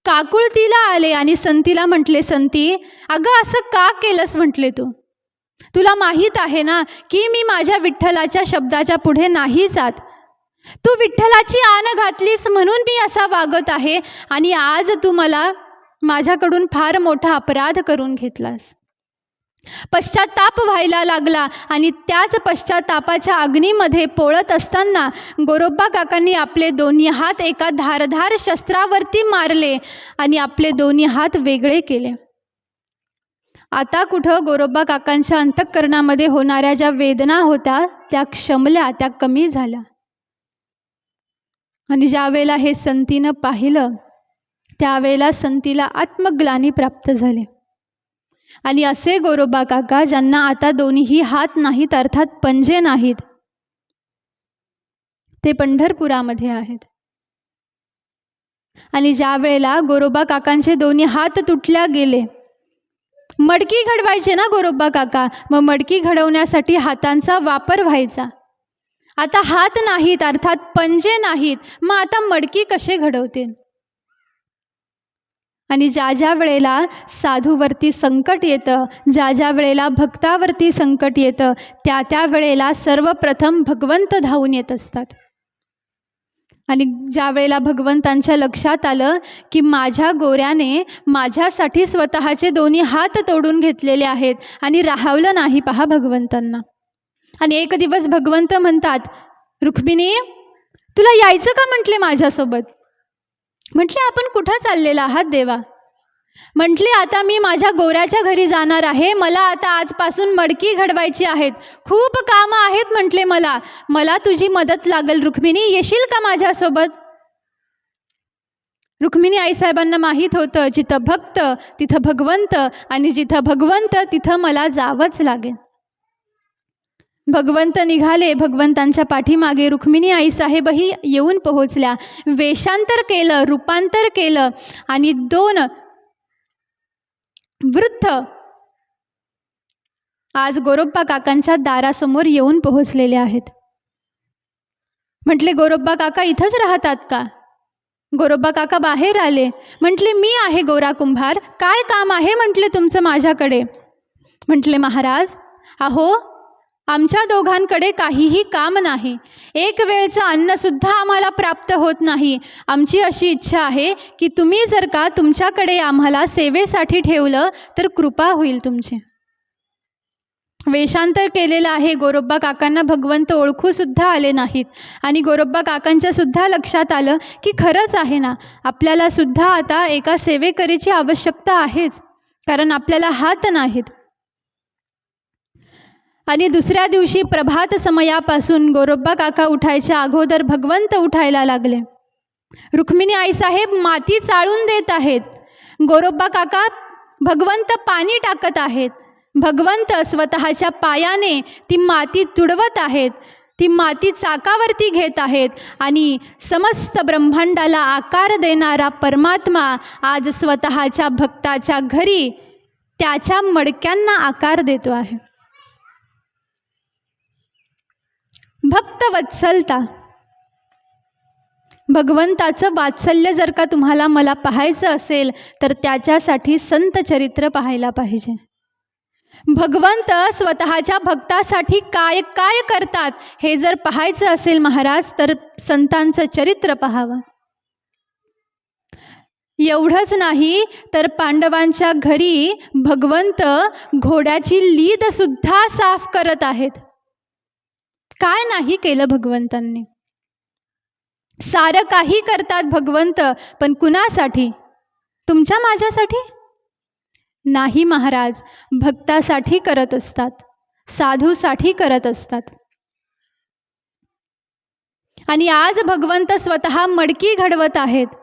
काकुळतीला आले आणि संतीला म्हटले, संती, अगं असं का केलंस म्हटले तू? तुला माहीत आहे ना की मी माझ्या विठ्ठलाच्या शब्दाच्या पुढे नाही जात. तू विठ्ठलाची आण घातलीस म्हणून मी असा वागत आहे आणि आज तू मला माझ्याकडून फार मोठा अपराध करून घेतलास. पश्चाताप व्हायला लागला आणि त्याच पश्चातापाच्या अग्नीमध्ये पोळत असताना गोरोबा काकांनी आपले दोन्ही हात एका धारधार शस्त्रावरती मारले आणि आपले दोन्ही हात वेगळे केले. आता कुठं गोरोबा काकांच्या अंतःकरणामध्ये होणाऱ्या ज्या वेदना होत्या त्या क्षमल्या, त्या कमी झाल्या. आणि ज्यावेळेला हे संतीनं पाहिलं त्यावेळेला संतीला आत्मग्लानी प्राप्त झाले. आणि असे गोरोबा काका ज्यांना आता दोन्हीही हात नाहीत, अर्थात पंजे नाहीत, ते पंढरपुरामध्ये आहेत. आणि ज्या वेळेला गोरोबा काकांचे दोन्ही हात तुटल्या गेले, मडकी घडवायचे ना गोरोबा काका, मग मडकी घडवण्यासाठी हातांचा वापर व्हायचा. आता हात नाहीत, अर्थात पंजे नाहीत, मग आता मडकी कसे घडवतील? आणि ज्या ज्या वेळेला साधूवरती संकट येतं, ज्या ज्या वेळेला भक्तावरती संकट येतं, त्या त्या वेळेला सर्वप्रथम भगवंत धावून येत असतात. आणि ज्या वेळेला भगवंतांच्या लक्षात आलं की माझ्या गोऱ्याने माझ्यासाठी स्वतःचे दोन्ही हात तोडून घेतलेले आहेत आणि राहावलं नाही पहा भगवंतांना. आणि एक दिवस भगवंत म्हणतात, रुक्मिणी, तुला यायचं का म्हटले माझ्यासोबत? म्हटले, आपण कुठं चाललेला आहात देवा? म्हटले, आता मी माझ्या गोऱ्याच्या घरी जाणार आहे. मला आता आजपासून मडकी घडवायची आहेत. खूप कामं आहेत म्हटले मला तुझी मदत लागेल. रुक्मिणी, येशील का माझ्यासोबत? रुक्मिणी आईसाहेबांना माहीत होतं, जिथं भक्त तिथं भगवंत आणि जिथं भगवंत तिथं मला जावंच लागेल. भगवंत निघाले. भगवंतांच्या पाठीमागे रुक्मिणी आईसाहेबही येऊन पोहोचल्या. वेषांतर केलं, रूपांतर केलं आणि दोन वृद्ध आज गोरोबा काकांच्या दारासमोर येऊन पोहोचलेले आहेत. म्हटले, गोरोबा काका इथंच राहतात का? गोरोबा काका बाहेर आले. म्हटले, मी आहे गोरा कुंभार, काय काम आहे म्हटले तुमचं माझ्याकडे? म्हटले, महाराज, अहो आमच्या दोघांकडे काहीही काम नाही. एक वेळचं अन्नसुद्धा आम्हाला प्राप्त होत नाही. आमची अशी इच्छा आहे की तुम्ही जर का तुमच्याकडे आम्हाला सेवेसाठी ठेवलं तर कृपा होईल तुमची. वेषांतर केलेलं आहे. गोरोबा काकांना भगवंत ओळखूसुद्धा आले नाहीत. आणि गोरोबा काकांच्या सुद्धा लक्षात आलं की खरंच आहे ना, आपल्याला सुद्धा आता एका सेवेकरीची आवश्यकता आहेच, कारण आपल्याला हात नाहीत. आणि दुसऱ्या दिवशी प्रभात समयापासून गोरोबा काका उठायच्या अगोदर भगवंत उठायला लागले. रुक्मिणी आईसाहेब माती चाळून देत आहेत. गोरोबा काका भगवंत पाणी टाकत आहेत. भगवंत स्वतःच्या पायाने ती माती तुडवत आहेत. ती माती चाकावरती घेत आहेत आणि समस्त ब्रह्मांडाला आकार देणारा परमात्मा आज स्वतःच्या भक्ताच्या घरी त्याच्या मडक्यांना आकार देतो आहे. भक्तवत्सलता, भगवंताचं वात्सल्य जर का तुम्हाला मला पाहायचं असेल तर त्याच्यासाठी संत चरित्र पाहायला पाहिजे. भगवंत स्वतःच्या भक्तासाठी काय काय करतात हे जर पाहायचं असेल महाराज तर संतांचं चरित्र पाहावं. एवढंच नाही तर पांडवांच्या घरी भगवंत घोड्याची लीद सुद्धा साफ करत आहेत. काय नाही केलं भगवंतांनी. सारं काही करतात भगवंत, पण कुणासाठी? तुमच्या माझ्यासाठी नाही महाराज. भक्तासाठी करत असतात, साधूसाठी करत असतात. आणि आज भगवंत स्वतः मडकी घडवत आहेत.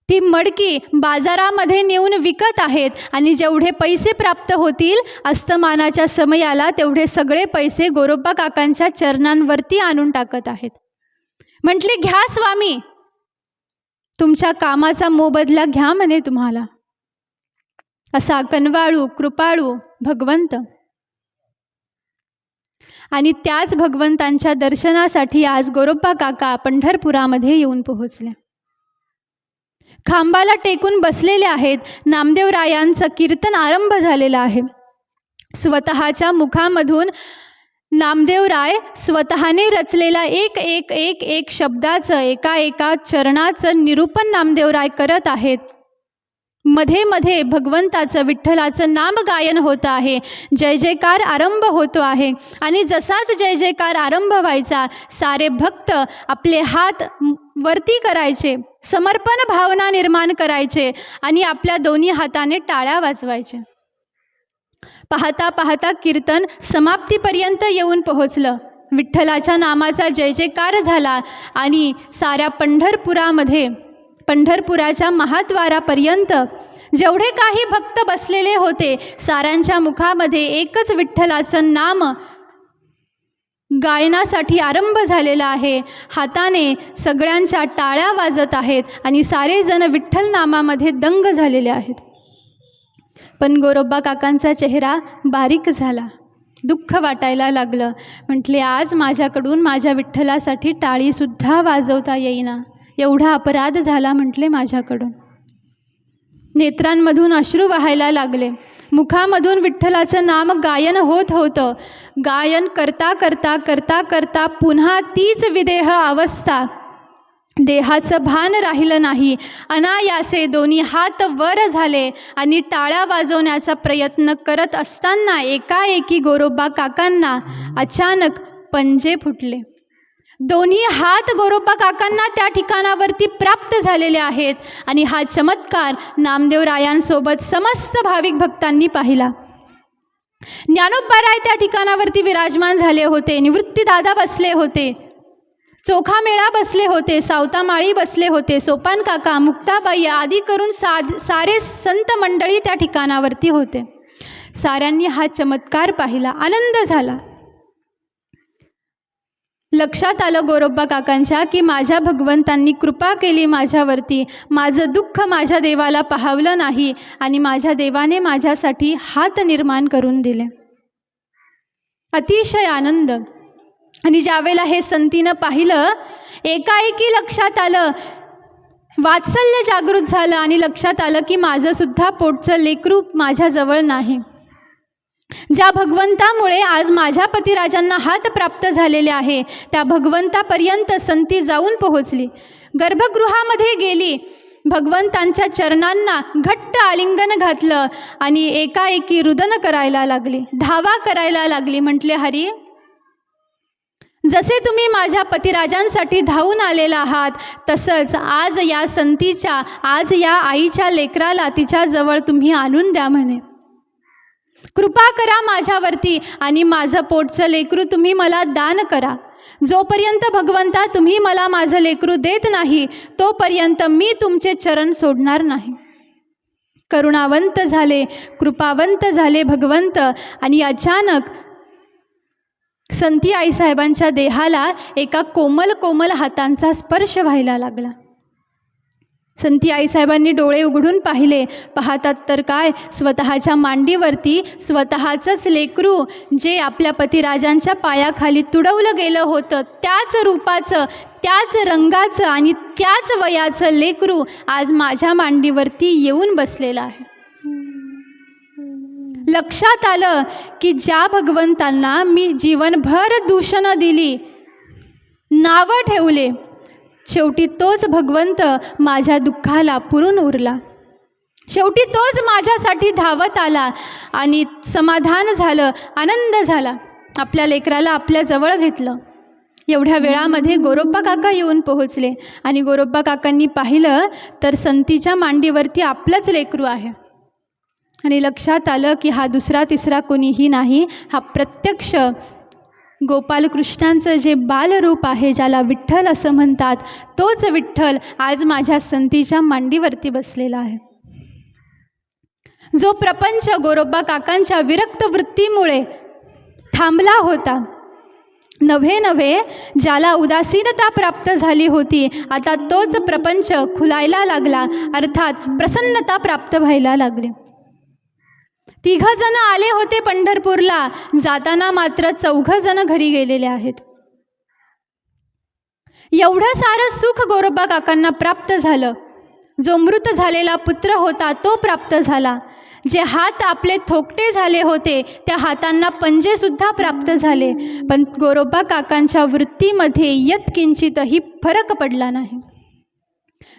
ती मडकी बाजारामध्ये नेऊन विकत आहेत आणि जेवढे पैसे प्राप्त होतील अस्तमानाच्या समयाला तेवढे सगळे पैसे गोरोबा काकांच्या चरणांवरती आणून टाकत आहेत. म्हटले, घ्या स्वामी, तुमच्या कामाचा मोबदला घ्या म्हणे तुम्हाला. असा कनवाळू कृपाळू भगवंत. आणि त्याच भगवंतांच्या दर्शनासाठी आज गोरोबा काका पंढरपुरामध्ये येऊन पोहोचले. खांबाला टेकून बसलेले आहेत. नामदेवरायांचं कीर्तन आरंभ झालेलं आहे. स्वतःच्या मुखामधून नामदेवराय स्वतःने रचलेला एक एक एक एक शब्दाचं एका एका चरणाचं निरूपण नामदेवराय करत आहेत. मध्ये मध्ये भगवंताचं विठ्ठलाचं नामगायन होतं आहे. जय जयकार आरंभ होतो आहे. आणि जसाच जय जयकार आरंभ व्हायचा सारे भक्त आपले हात वरती करायचे, समर्पण भावना निर्माण करायचे आणि आपल्या दोन्ही हाताने टाळ्या वाजवायचे. पाहता पाहता कीर्तन समाप्तीपर्यंत येऊन पोहोचलं. विठ्ठलाच्या नामाचा जय जयकार झाला आणि साऱ्या पंढरपुरामध्ये पंढरपुराच्या महाद्वारापर्यंत जेवढे काही भक्त बसलेले होते साऱ्यांच्या मुखामध्ये एकच विठ्ठलाचं नाम गायनासाठी आरंभ झालेला आहे. हाताने सगळ्यांच्या टाळ्या वाजत आहेत आणि सारेजण विठ्ठल नामामध्ये दंग झालेले आहेत. पण गोरोबा काकांचा चेहरा बारीक झाला, दुःख वाटायला लागलं. म्हटले, आज माझ्याकडून माझ्या विठ्ठलासाठी टाळीसुद्धा वाजवता येईना, एवढा अपराध झाला म्हटले माझ्याकडून. नेत्रांमधून अश्रू वाहायला लागले. मुखामधून विठ्ठलाचं नाम गायन होत होतं. गायन करता करता करता करता पुन्हा तीच विदेह अवस्था. देहाचं भान राहिलं नाही. अनायासे दोन्ही हात वर झाले आणि टाळ्या वाजवण्याचा प्रयत्न करत असताना एकाएकी गोरोबा काकांना अचानक पंजे फुटले. दोन्ही हात गोरोबा काकांना त्या ठिकाणावरती प्राप्त झालेले आहेत. आणि हा चमत्कार नामदेवरायांसोबत समस्त भाविक भक्तांनी पाहिला. ज्ञानोबाराय त्या ठिकाणावरती विराजमान झाले होते. निवृत्तीदादा बसले होते. चोखामेळा बसले होते. सावतामाळी बसले होते. सोपान काका, मुक्ताबाई आदी करून सारे संत मंडळी त्या ठिकाणावरती होते. साऱ्यांनी हा चमत्कार पाहिला. आनंद झाला. लक्षात आलं गोरोबा काकांच्या की माझ्या भगवंतांनी कृपा केली माझ्यावरती. माझं दुःख माझ्या देवाला पाहावलं नाही आणि माझ्या देवाने माझ्यासाठी हात निर्माण करून दिले. अतिशय आनंद. आणि ज्यावेळेला हे संतीनं पाहिलं एकाएकी लक्षात आलं, वात्सल्य जागृत झालं आणि लक्षात आलं की माझंसुद्धा पोटचं लेकरू माझ्याजवळ नाही. ज्या भगवंतामुळे आज माझ्या पतिराजांना हात प्राप्त झालेले आहे त्या भगवंतापर्यंत संती जाऊन पोहोचली. गर्भगृहामध्ये गेली. भगवंतांच्या चरणांना घट्ट आलिंगन घातलं आणि एकाएकी रुदन करायला लागली, धावा करायला लागली. म्हटले, हरी, जसे तुम्ही माझ्या पतिराजांसाठी धावून आलेला आहात तसंच आज या संतीच्या, आज या आईच्या लेकराला तिच्याजवळ तुम्ही आणून द्या म्हणे. कृपा करा माझ्यावरती आणि माझं पोटचं लेकरू तुम्ही मला दान करा. जोपर्यंत भगवंता तुम्ही मला माझं लेकरू देत नाही तोपर्यंत मी तुमचे चरण सोडणार नाही. करुणावंत झाले, कृपावंत झाले भगवंत. आणि अचानक संती आईसाहेबांच्या देहाला एका कोमल कोमल हातांचा स्पर्श व्हायला लागला. संती आईसाहेबांनी डोळे उघडून पाहिले. पाहतात तर काय, स्वतःच्या मांडीवरती स्वतःचंच लेकरू जे आपल्या पतिराजांच्या पायाखाली तुडवलं गेलं होतं त्याच रूपाचं, त्याच रंगाचं आणि त्याच वयाचं लेकरू आज माझ्या मांडीवरती येऊन बसलेलं आहे. लक्षात आलं की ज्या भगवंतांना मी जीवनभर दूषणं दिली, नावं ठेवले, शेवटी तोच भगवंत माझ्या दुःखाला पुरून उरला. शेवटी तोच माझ्यासाठी धावत आला आणि समाधान झालं, आनंद झाला. आपल्या लेकराला आपल्या जवळ घेतलं. एवढ्या वेळामध्ये गोरोबा काका येऊन पोहोचले आणि गोरोबा काकांनी पाहिलं तर संतीच्या मांडीवरती आपलंच लेकरू आहे. आणि लक्षात आलं की हा दुसरा तिसरा कोणीही नाही, हा प्रत्यक्ष गोपालकृष्णांचं जे बालरूप आहे, ज्याला विठ्ठल असं म्हणतात, तोच विठ्ठल आज माझ्या संतीच्या मांडीवरती बसलेला आहे. जो प्रपंच गोरोबा काकांच्या विरक्त वृत्तीमुळे थांबला होता, नव्हे ज्याला उदासीनता प्राप्त झाली होती, आता तोच प्रपंच खुलायला लागला, अर्थात प्रसन्नता प्राप्त व्हायला लागले. 3 जण आले होते पंढरपूरला, जाताना मात्र 4 जण घरी गेलेले आहेत. एवढं सारं सुख गोरोबा काकांना प्राप्त झालं. जो मृत झालेला पुत्र होता तो प्राप्त झाला. जे हात आपले थोकटे झाले होते त्या हातांना पंजेसुद्धा प्राप्त झाले. पण गोरोबा काकांच्या वृत्तीमध्ये यत्किंचितही फरक पडला नाही.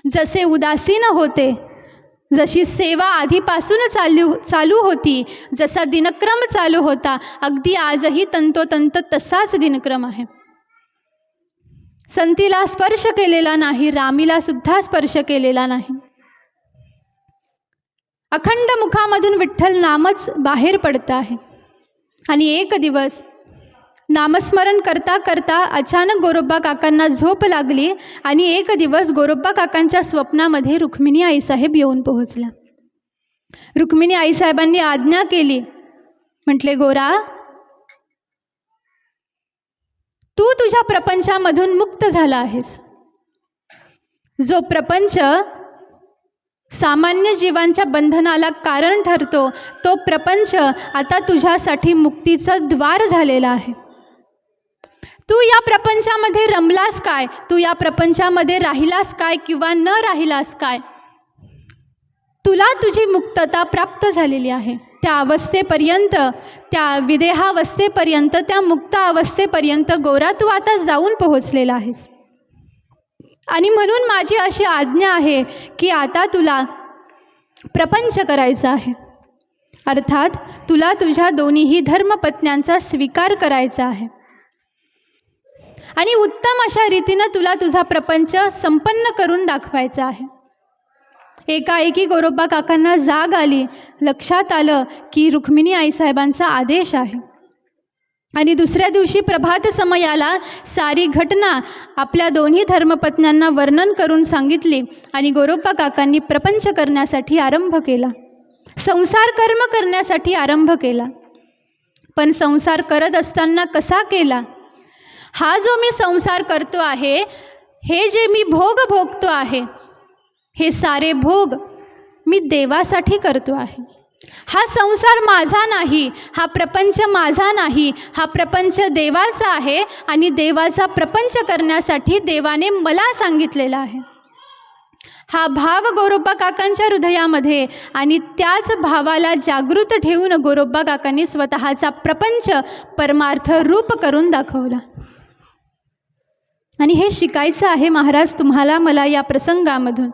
जसे उदासीन होते, जशी सेवा आधीपासून चालू होती, जसा दिनक्रम चालू होता, अगदी आजही तंतोतंत तसाच दिनक्रम आहे. संतीला स्पर्श केलेला नाही, रामीला सुद्धा स्पर्श केलेला नाही. अखंड मुखामधून विठ्ठल नामच बाहेर पडतं आहे. आणि एक दिवस नामस्मरण करता करता अचानक गोरोबा काकांना झोप लागली आणि एक दिवस गोरोबा काकांच्या स्वप्नामध्ये रुक्मिणी आईसाहेब येऊन पोहोचल्या. रुक्मिणी आईसाहेबांनी आज्ञा केली, म्हटले, गोरा, तू तुझ्या प्रपंचामधून मुक्त झाला आहेस. जो प्रपंच सामान्य जीवांच्या बंधनाला कारण ठरतो, तो प्रपंच आता तुझ्यासाठी मुक्तीचं द्वार झालेला आहे. तू या प्रपंचामध्ये रमलास काय, तू या प्रपंचामध्ये राहिलास काय किंवा न राहिलास काय, तुला तुझी मुक्तता प्राप्त झालेली आहे. त्या अवस्थेपर्यंत, त्या विदेहावस्थेपर्यंत, त्या मुक्त अवस्थेपर्यंत गोरा तू आता जाऊन पोहोचलेला आहेस. आणि म्हणून माझी अशी आज्ञा आहे की आता तुला प्रपंच करायचा आहे. अर्थात तुला तुझ्या दोन्हीही धर्मपत्न्यांचा स्वीकार करायचा आहे आणि उत्तम अशा रीतीनं तुला तुझा प्रपंच संपन्न करून दाखवायचा आहे. एकाएकी गोरोबा काकांना जाग आली. लक्षात आलं की रुक्मिणी आईसाहेबांचा आदेश आहे. आणि दुसऱ्या दिवशी प्रभात समयाला सारी घटना आपल्या दोन्ही धर्मपत्न्यांना वर्णन करून सांगितली आणि गोरोबा काकांनी प्रपंच करण्यासाठी आरंभ केला, संसार कर्म करण्यासाठी आरंभ केला. पण संसार करत असताना कसा केला? हा जो मी संसार करतो आहे, हे जे मी भोग भोगतो आहे, हे सारे भोग मी देवासाठी करतो आहे. हा संसार माझा नाही, हा प्रपंच माझा नाही, हा प्रपंच देवाचा आहे आणि देवाचा प्रपंच करण्यासाठी देवाने मला सांगितलेला आहे. हा भाव गोरोबा काकांच्या हृदयामध्ये आणि त्याच भावाला जागृत ठेवून गोरोबा काकांनी स्वतःचा प्रपंच परमार्थ रूप करून दाखवला. आणि हे शिकायचं आहे महाराज तुम्हाला मला या प्रसंगामधून.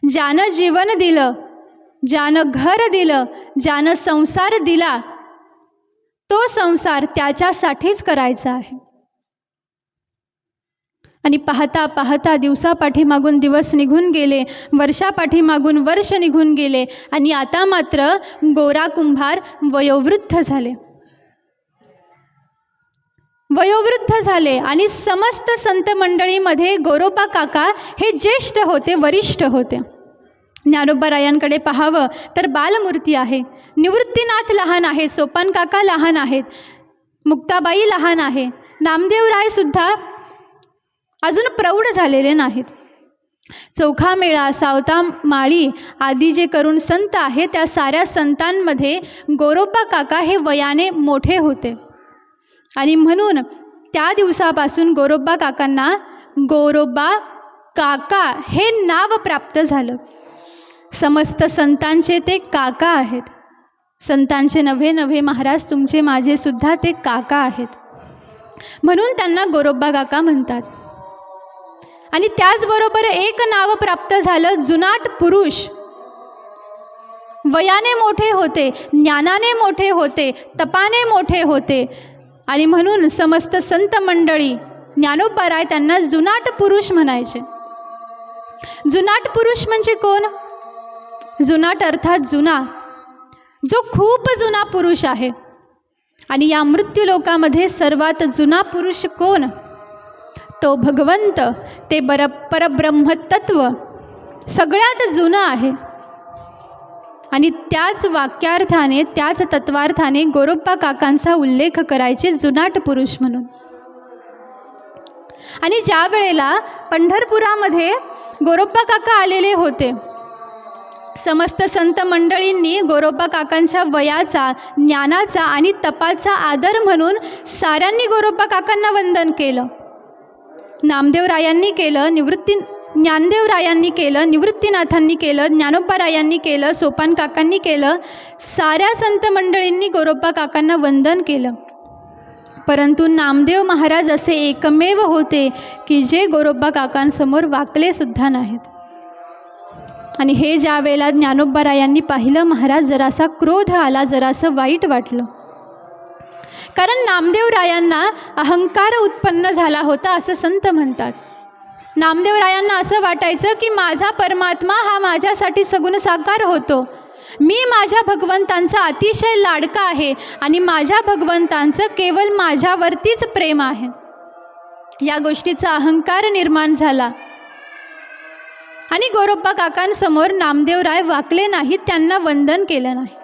ज्यानं जीवन दिलं, ज्यानं घर दिलं, ज्यानं संसार दिला, तो संसार त्याच्यासाठीच करायचा आहे. आणि पाहता पाहता दिवसापाठीमागून दिवस निघून गेले, वर्षापाठीमागून वर्ष निघून गेले आणि आता मात्र गोरा कुंभार वयोवृद्ध झाले. वयोवृद्ध झाले आणि समस्त संत मंडळीमध्ये गोरोबा काका हे ज्येष्ठ होते, वरिष्ठ होते. ज्ञानोबारायांकडे पाहावं तर बालमूर्ती आहे, निवृत्तीनाथ लहान आहे, सोपान काका लहान आहेत, मुक्ताबाई लहान आहे, नामदेवरायसुद्धा अजून प्रौढ झालेले नाहीत. चौखामेळा, सावता माळी आदी जे करून संत आहे त्या साऱ्या संतांमध्ये गोरोबा काका हे वयाने मोठे होते. आणि म्हणून त्या दिवसापासून गोरोबा काकांना गोरोबा काका हे नाव प्राप्त झालं. समस्त संतांचे ते काका आहेत. संतांचे नव्हे महाराज, तुमचे माझे सुद्धा ते काका आहेत, म्हणून त्यांना गोरोबा काका म्हणतात. आणि त्याचबरोबर एक नाव प्राप्त झालं, जुनाट पुरुष. वयाने मोठे होते, ज्ञानाने मोठे होते, तपाने मोठे होते, आणि म्हणून समस्त संत मंडळी ज्ञानोबाराय त्यांना जुनाट पुरुष म्हणायचे. जुनाट पुरुष म्हणजे कोण? जुनाट अर्थात जुना, जो खूप जुना पुरुष आहे. आणि या मृत्यूलोकामध्ये सर्वात जुना पुरुष कोण? तो भगवंत, ते परब्रह्मतत्व सगळ्यात जुनं आहे. आणि त्याच वाक्यार्थाने, त्याच तत्वार्थाने गोरोबा काकांचा उल्लेख करायचे जुनाट पुरुष म्हणून. आणि ज्या वेळेला पंढरपुरामध्ये गोरोबा काका आलेले होते, समस्त संत मंडळींनी गोरोबा काकांच्या वयाचा, ज्ञानाचा आणि तपाचा आदर म्हणून साऱ्यांनी गोरोबा काकांना वंदन केलं. नामदेवरायांनी केलं, ज्ञानदेवरायांनी केलं, निवृत्तीनाथांनी केलं, ज्ञानोबारायांनी केलं, सोपान काकांनी केलं. साऱ्या संत मंडळींनी गोरोबा काकांना वंदन केलं. परंतु नामदेव महाराज असे एकमेव होते की जे गोरोबा काकांसमोर वाकले सुद्धा नाहीत. आणि हे ज्या वेळेला ज्ञानोबारायांनी पाहिलं, महाराज जरासा क्रोध आला, जरासं वाईट वाटलं. कारण नामदेवरायांना अहंकार उत्पन्न झाला होता असं संत म्हणतात. नामदेवरायांना असं वाटायचं की माझा परमात्मा हा माझ्यासाठी सगुण साकार होतो, मी माझ्या भगवंतांचा अतिशय लाडका आहे आणि माझ्या भगवंतांचं केवळ माझ्यावरतीच प्रेम आहे. या गोष्टीचा अहंकार निर्माण झाला. आणि गोरोबा काकांसमोर नामदेवराय वाकले नाहीत, त्यांना वंदन केलं नाही.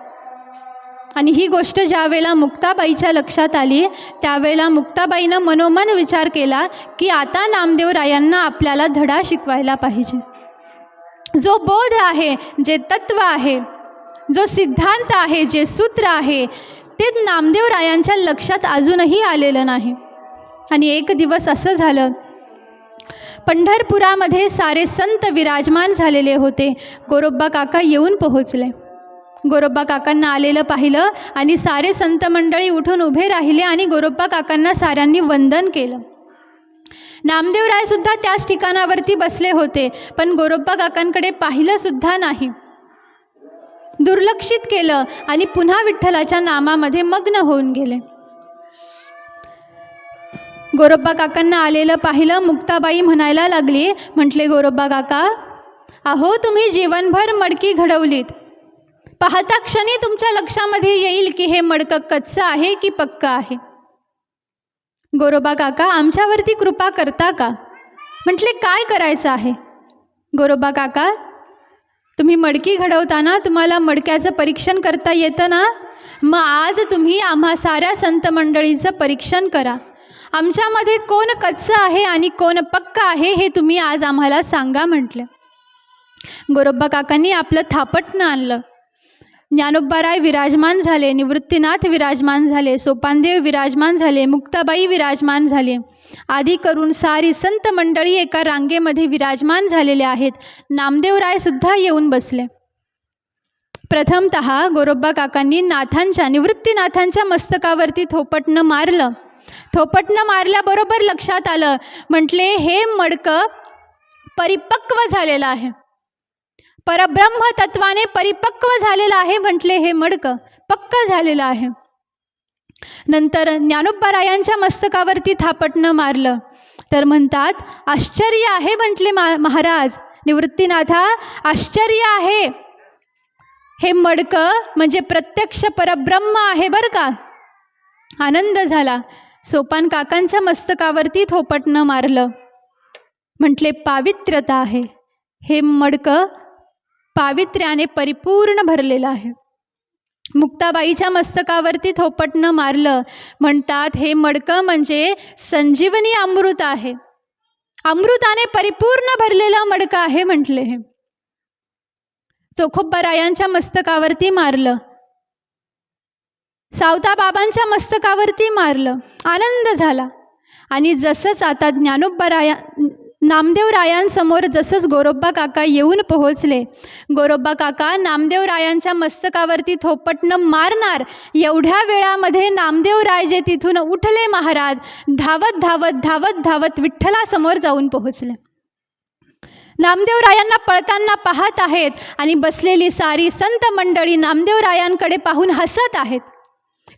आणि ही गोष्ट ज्या वेळेला मुक्ताबाईच्या लक्षात आली, त्यावेळेला मुक्ताबाईनं मनोमन विचार केला की आता नामदेवरायांना आपल्याला धडा शिकवायला पाहिजे. जो बोध आहे, जे तत्व आहे, जो सिद्धांत आहे, जे सूत्र आहे, ते नामदेवरायांच्या लक्षात अजूनही आलेलं नाही. आणि एक दिवस असं झालं, पंढरपुरामध्ये सारे संत विराजमान झालेले होते. गोरोबा काका येऊन पोहोचले. गोरोबा काकांना आलेलं पाहिलं आणि सारे संत मंडळी उठून उभे राहिले आणि गोरोबा काकांना साऱ्यांनी वंदन केलं. नामदेवराय सुद्धा त्याच ठिकाणावरती बसले होते, पण गोरोबा काकांकडे पाहिलं सुद्धा नाही, दुर्लक्षित केलं आणि पुन्हा विठ्ठलाच्या नामामध्ये मग्न होऊन गेले. गोरोबा काकांना आलेलं पाहिलं. मुक्ताबाई म्हणायला लागली, म्हटले गोरोबा काका, अहो तुम्ही जीवनभर मडकी घडवलीत, पाहता क्षणी तुमच्या लक्षामध्ये येईल की हे मडकं कच्चं आहे की पक्कं आहे. गोरोबा काका आमच्यावरती कृपा करता का? म्हटले काय करायचं आहे? गोरोबा काका, तुम्ही मडकी घडवताना तुम्हाला मडक्याचं परीक्षण करता येतं ना, मग आज तुम्ही आम्हा साऱ्या संत मंडळीचं परीक्षण करा. आमच्यामध्ये कोण कच्चं आहे आणि कोण पक्का आहे हे तुम्ही आज आम्हाला सांगा म्हटले. गोरोबा काकांनी आपलं थापटणं आणलं. ज्ञानोबाराय विराजमान झाले, निवृत्तीनाथ विराजमान झाले, सोपानदेव विराजमान झाले, मुक्ताबाई विराजमान झाले, आदी करून सारी संत मंडळी एका रांगेमध्ये विराजमान झालेले आहेत. नामदेवरायसुद्धा येऊन बसले. प्रथमतः गोरोबा काकांनी निवृत्तीनाथांच्या मस्तकावरती थोपटणं मारलं. थोपटणं मारल्याबरोबर लक्षात आलं, म्हटले हे मडकं परिपक्व झालेलं आहे, परब्रह्म तत्वाने परिपक्व झालेलं आहे. म्हटले हे मडकं पक्क झालेलं आहे. नंतर ज्ञानोबारायांच्या मस्तकावरती थापटणं मारलं तर म्हणतात आश्चर्य आहे. म्हटले महाराज निवृत्तीनाथा, आश्चर्य आहे, हे मडकं म्हणजे प्रत्यक्ष परब्रह्म आहे बरं का. आनंद झाला. सोपान काकांच्या मस्तकावरती थोपटणं मारलं. म्हटले पावित्र्यता आहे, हे मडकं पावित्र्याने परिपूर्ण भरलेलं आहे. मुक्ताबाईच्या मस्तकावरती थोपटणं मारलं. म्हणतात हे मडकं म्हणजे संजीवनी अमृत आहे, अमृताने परिपूर्ण भरलेलं मडकं आहे. म्हटले हे चोखोबारायांच्या मस्तकावरती मारलं, सावता बाबांच्या मस्तकावरती मारलं. आनंद झाला. आणि जसंच आता नामदेवरायांसमोर जसंच गोरोबा काका येऊन पोहोचले, गोरोबा काका नामदेवरायांच्या मस्तकावरती थोपटणं मारणार एवढ्या वेळामध्ये नामदेवराय जे तिथून उठले महाराज, धावत धावत धावत धावत विठ्ठलासमोर जाऊन पोहोचले. नामदेवरायांना पळताना पाहत आहेत आणि बसलेली सारी संत मंडळी नामदेवरायांकडे पाहून हसत आहेत.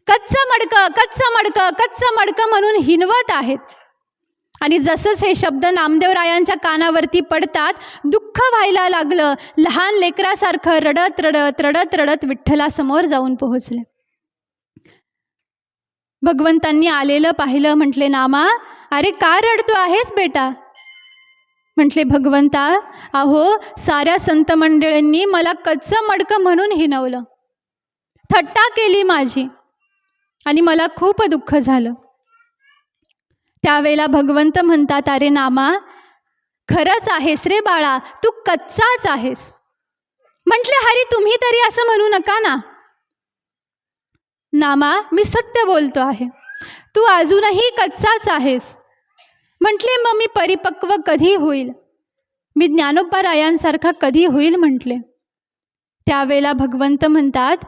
कच्चं मडकं, कच्चं मडकं, कच्चं मडकं म्हणून हिनवत आहेत. आणि जसंच हे शब्द नामदेवरायांच्या कानावरती पडतात, दुःख व्हायला लागलं. लहान लेकरासारखं रडत रडत रडत रडत विठ्ठलासमोर जाऊन पोहोचले. भगवंतांनी आलेलं पाहिलं. म्हटले, नामा, अरे का रडतो आहेस बेटा? म्हटले, भगवंता, अहो साऱ्या संत मंडळींनी मला कच्चं मडकं म्हणून हिनवलं, थट्टा केली माझी, आणि मला खूप दुःख झालं. त्यावेळेला भगवंत म्हणतात, अरे नामा, खरंच आहेस रे बाळा, तू कच्चाच आहेस. म्हटले, हरी तुम्ही तरी असं म्हणू नका ना. नामा, मी सत्य बोलतो आहे, तू अजूनही कच्चाच आहेस. म्हटले, मग मी परिपक्व कधी होईल? मी ज्ञानोबारायांसारखा कधी होईल? म्हटले. त्यावेळेला भगवंत म्हणतात,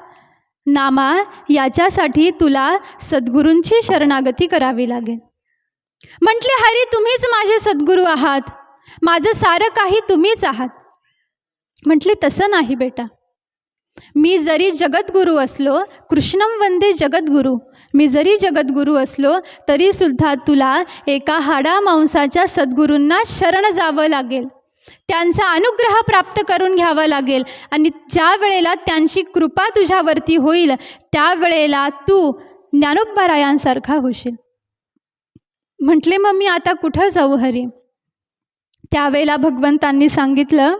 नामा, याच्यासाठी तुला सद्गुरूंची शरणागती करावी लागेल. म्हटले, हरी तुम्हीच माझे सद्गुरू आहात, माझं सारं काही तुम्हीच आहात. म्हटले, तसं नाही बेटा, मी जरी जगद्गुरू असलो, कृष्णं वंदे जगद्गुरू, मी जरी जगद्गुरू असलो तरीसुद्धा तुला एका हाडामांसाच्या सद्गुरूंना शरण जावं लागेल, त्यांचा अनुग्रह प्राप्त करून घ्यावा लागेल. आणि ज्या वेळेला त्यांची कृपा तुझ्यावरती होईल त्यावेळेला तू ज्ञानोबारायांसारखा होशील. म्हटले, मग मी आता कुठं जाऊ हरी? त्यावेळेला भगवंतांनी सांगितलं,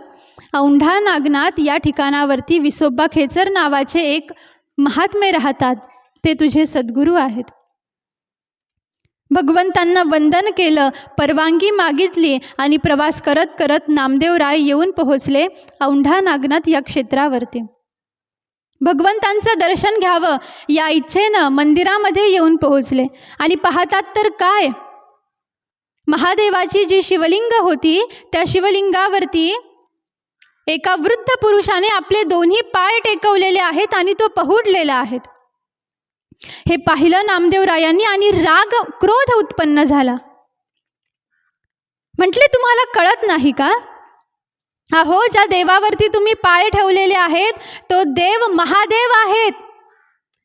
औंढा नागनाथ या ठिकाणावरती विसोबा खेचर नावाचे एक महात्मे राहतात, ते तुझे सद्गुरू आहेत. भगवंतांना वंदन केलं, परवानगी मागितली आणि प्रवास करत करत नामदेवराय येऊन पोहोचले औंढा नागनाथ या क्षेत्रावरती. भगवंतांचं दर्शन घ्यावं या इच्छेनं मंदिरामध्ये येऊन पोहोचले आणि पाहतात तर काय, महादेवाची जी शिवलिंग होती त्या शिवलिंगावरती एका वृद्ध पुरुषाने आपले दोन्ही पाय टेकवलेले आहेत आणि तो पहुडलेला आहे. हे पाहिलं नामदेवरायांनी आणि राग, क्रोध उत्पन्न झाला. म्हटले, तुम्हाला कळत नाही का? अहो, ज्या देवावरती तुम्ही पाय ठेवलेले आहेत तो देव महादेव आहेत.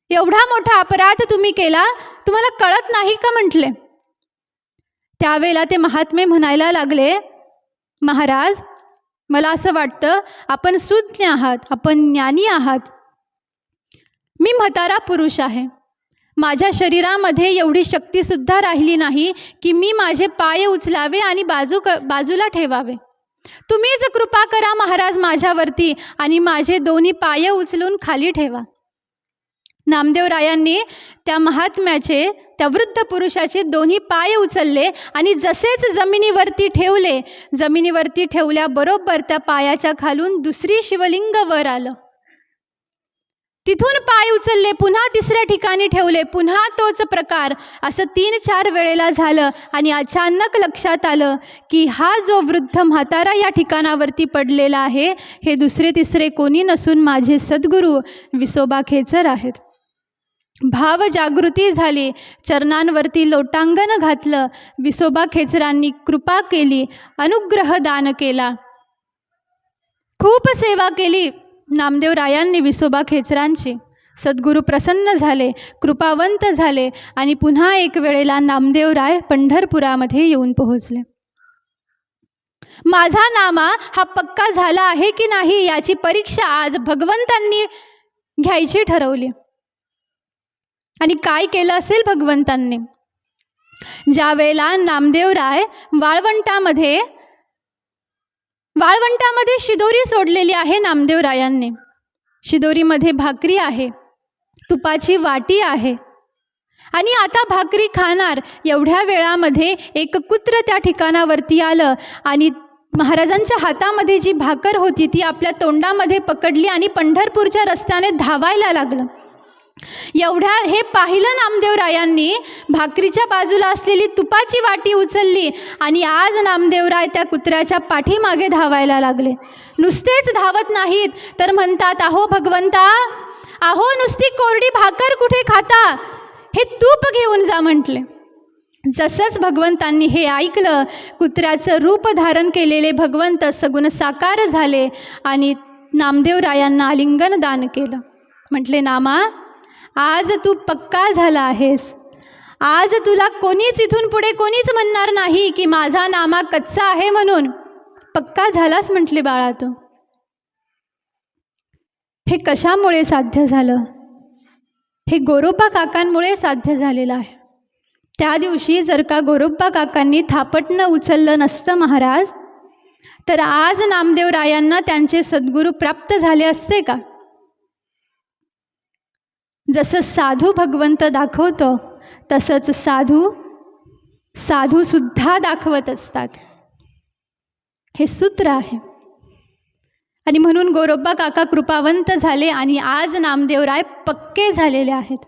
एवढा मोठा अपराध तुम्ही केला, तुम्हाला कळत नाही का? म्हटले. त्यावेळेला ते महात्मे म्हणायला लागले, महाराज, मला असं वाटतं आपण सुज्ञ आहात, आपण ज्ञानी आहात. मी म्हातारा पुरुष आहे, माझ्या शरीरामध्ये एवढी शक्तीसुद्धा राहिली नाही की मी माझे पाय उचलावे आणि बाजूला ठेवावे. तुम्हीच कृपा करा महाराज माझ्यावरती आणि माझे दोन्ही पाय उचलून खाली ठेवा. नामदेवरायांनी त्या महात्म्याचे, त्या वृद्ध पुरुषाचे दोन्ही पाय उचलले आणि जसेच जमिनीवरती ठेवले, जमिनीवरती ठेवल्याबरोबर त्या पायाच्या खालून दुसरी शिवलिंग वर आलं. तिथून पाय उचलले, पुन्हा तिसऱ्या ठिकाणी ठेवले, पुन्हा तोच प्रकार. असं 3-4 वेळेला झालं आणि अचानक लक्षात आलं की हा जो वृद्ध म्हातारा या ठिकाणावरती पडलेला आहे हे दुसरे तिसरे कोणी नसून माझे सद्गुरू विसोबा खेचर आहेत. भाव जागृती झाली, चरणांवरती लोटांगण घातलं. विसोबा खेचरांनी कृपा केली, अनुग्रह दान केला, खूप सेवा केली नामदेवरायांनी विसोबा खेचरांची. सद्गुरू प्रसन्न झाले, कृपावंत झाले आणि पुन्हा एक वेळेला नामदेवराय पंढरपुरामध्ये येऊन पोहोचले. माझा नामा हा पक्का झाला आहे की नाही याची परीक्षा आज भगवंतांनी घ्यायची ठरवली. आणि काय केलं असेल भगवंतांनी? ज्या वेळेला नामदेवराय वाळवंटामध्ये शिदोरी सोडलेली आहे नामदेवरायांनी. शिदोरीमध्ये भाकरी आहे, तुपाची वाटी आहे आणि आता भाकरी खाणार एवढ्या वेळामध्ये एक कुत्र त्या ठिकाणावरती आलं आणि महाराजांच्या हातामध्ये जी भाकर होती ती आपल्या तोंडामध्ये पकडली आणि पंढरपूरच्या रस्त्याने धावायला लागलं. एवढ्या हे पाहिलं नामदेवरायांनी, भाकरीच्या बाजूला असलेली तुपाची वाटी उचलली आणि आज नामदेवराय त्या कुत्र्याच्या पाठीमागे धावायला लागले. नुसतेच धावत नाहीत तर म्हणतात, अहो भगवंता, अहो नुसती कोरडी भाकर कुठे खाता, हे तूप घेऊन जा म्हटले. जसंच भगवंतांनी हे ऐकलं, कुत्र्याचं रूप धारण केलेले भगवंत सगुण साकार झाले आणि नामदेवरायांना आलिंगन दान केलं. म्हटले, नामा, आज तू पक्का झाला आहेस. आज तुला कोणीच इथून पुढे कोणीच म्हणणार नाही की माझा नामा कच्चा आहे म्हणून. पक्का झालास म्हटले बाळा तू. हे कशामुळे साध्य झालं? हे गोरोबा काकांमुळे साध्य झालेलं आहे. त्या दिवशी जर का गोरोबा काकांनी थापटणं उचललं नसतं महाराज, तर आज नामदेवरायांना त्यांचे सद्गुरू प्राप्त झाले असते का? जसं साधू भगवंत दाखवतो तसंच साधूसुद्धा दाखवत असतात. हे सूत्र आहे. आणि म्हणून गोरोबा काका कृपावंत झाले आणि आज नामदेवराय पक्के झालेले आहेत.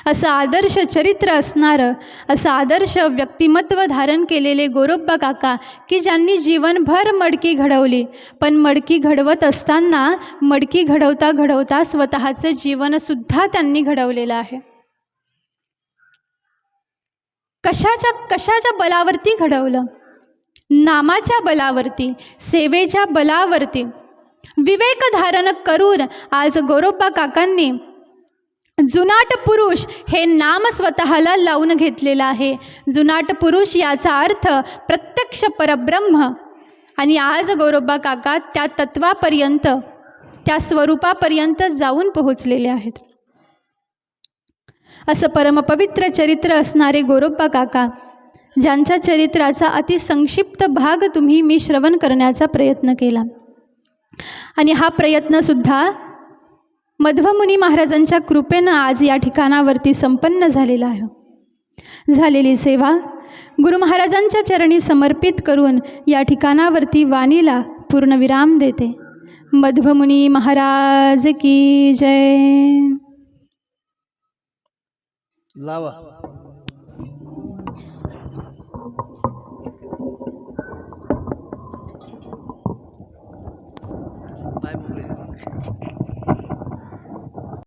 असं आदर्श चरित्र असणारं, असं आदर्श व्यक्तिमत्व धारण केलेले गोरोबा काका की ज्यांनी जीवनभर मडकी घडवली, पण मडकी घडवत असताना मडकी घडवता घडवता स्वतःचं जीवनसुद्धा त्यांनी घडवलेलं आहे. कशाच्या बलावरती घडवलं? नामाच्या बलावरती, सेवेच्या बलावरती. विवेक धारण करून आज गोरोबा काकांनी जुनाट पुरुष हे नाम स्वतःला लावून घेतलेलं आहे. जुनाट पुरुष याचा अर्थ प्रत्यक्ष परब्रह्म. आणि आज गोरोबा काका त्या तत्वापर्यंत, त्या स्वरूपापर्यंत जाऊन पोहोचलेले आहेत. असं परमपवित्र चरित्र असणारे गोरोबा काका, ज्यांच्या चरित्राचा अतिसंक्षिप्त भाग मी श्रवण करण्याचा प्रयत्न केला. आणि हा प्रयत्नसुद्धा मध्वमुनी महाराजांच्या कृपेनं आज या ठिकाणावरती संपन्न झालेला आहे. झालेली सेवा गुरु महाराजांच्या चरणी समर्पित करून या ठिकाणावरती वाणीला पूर्णविराम देते. मध्वमुनी महाराज की जय. लावा.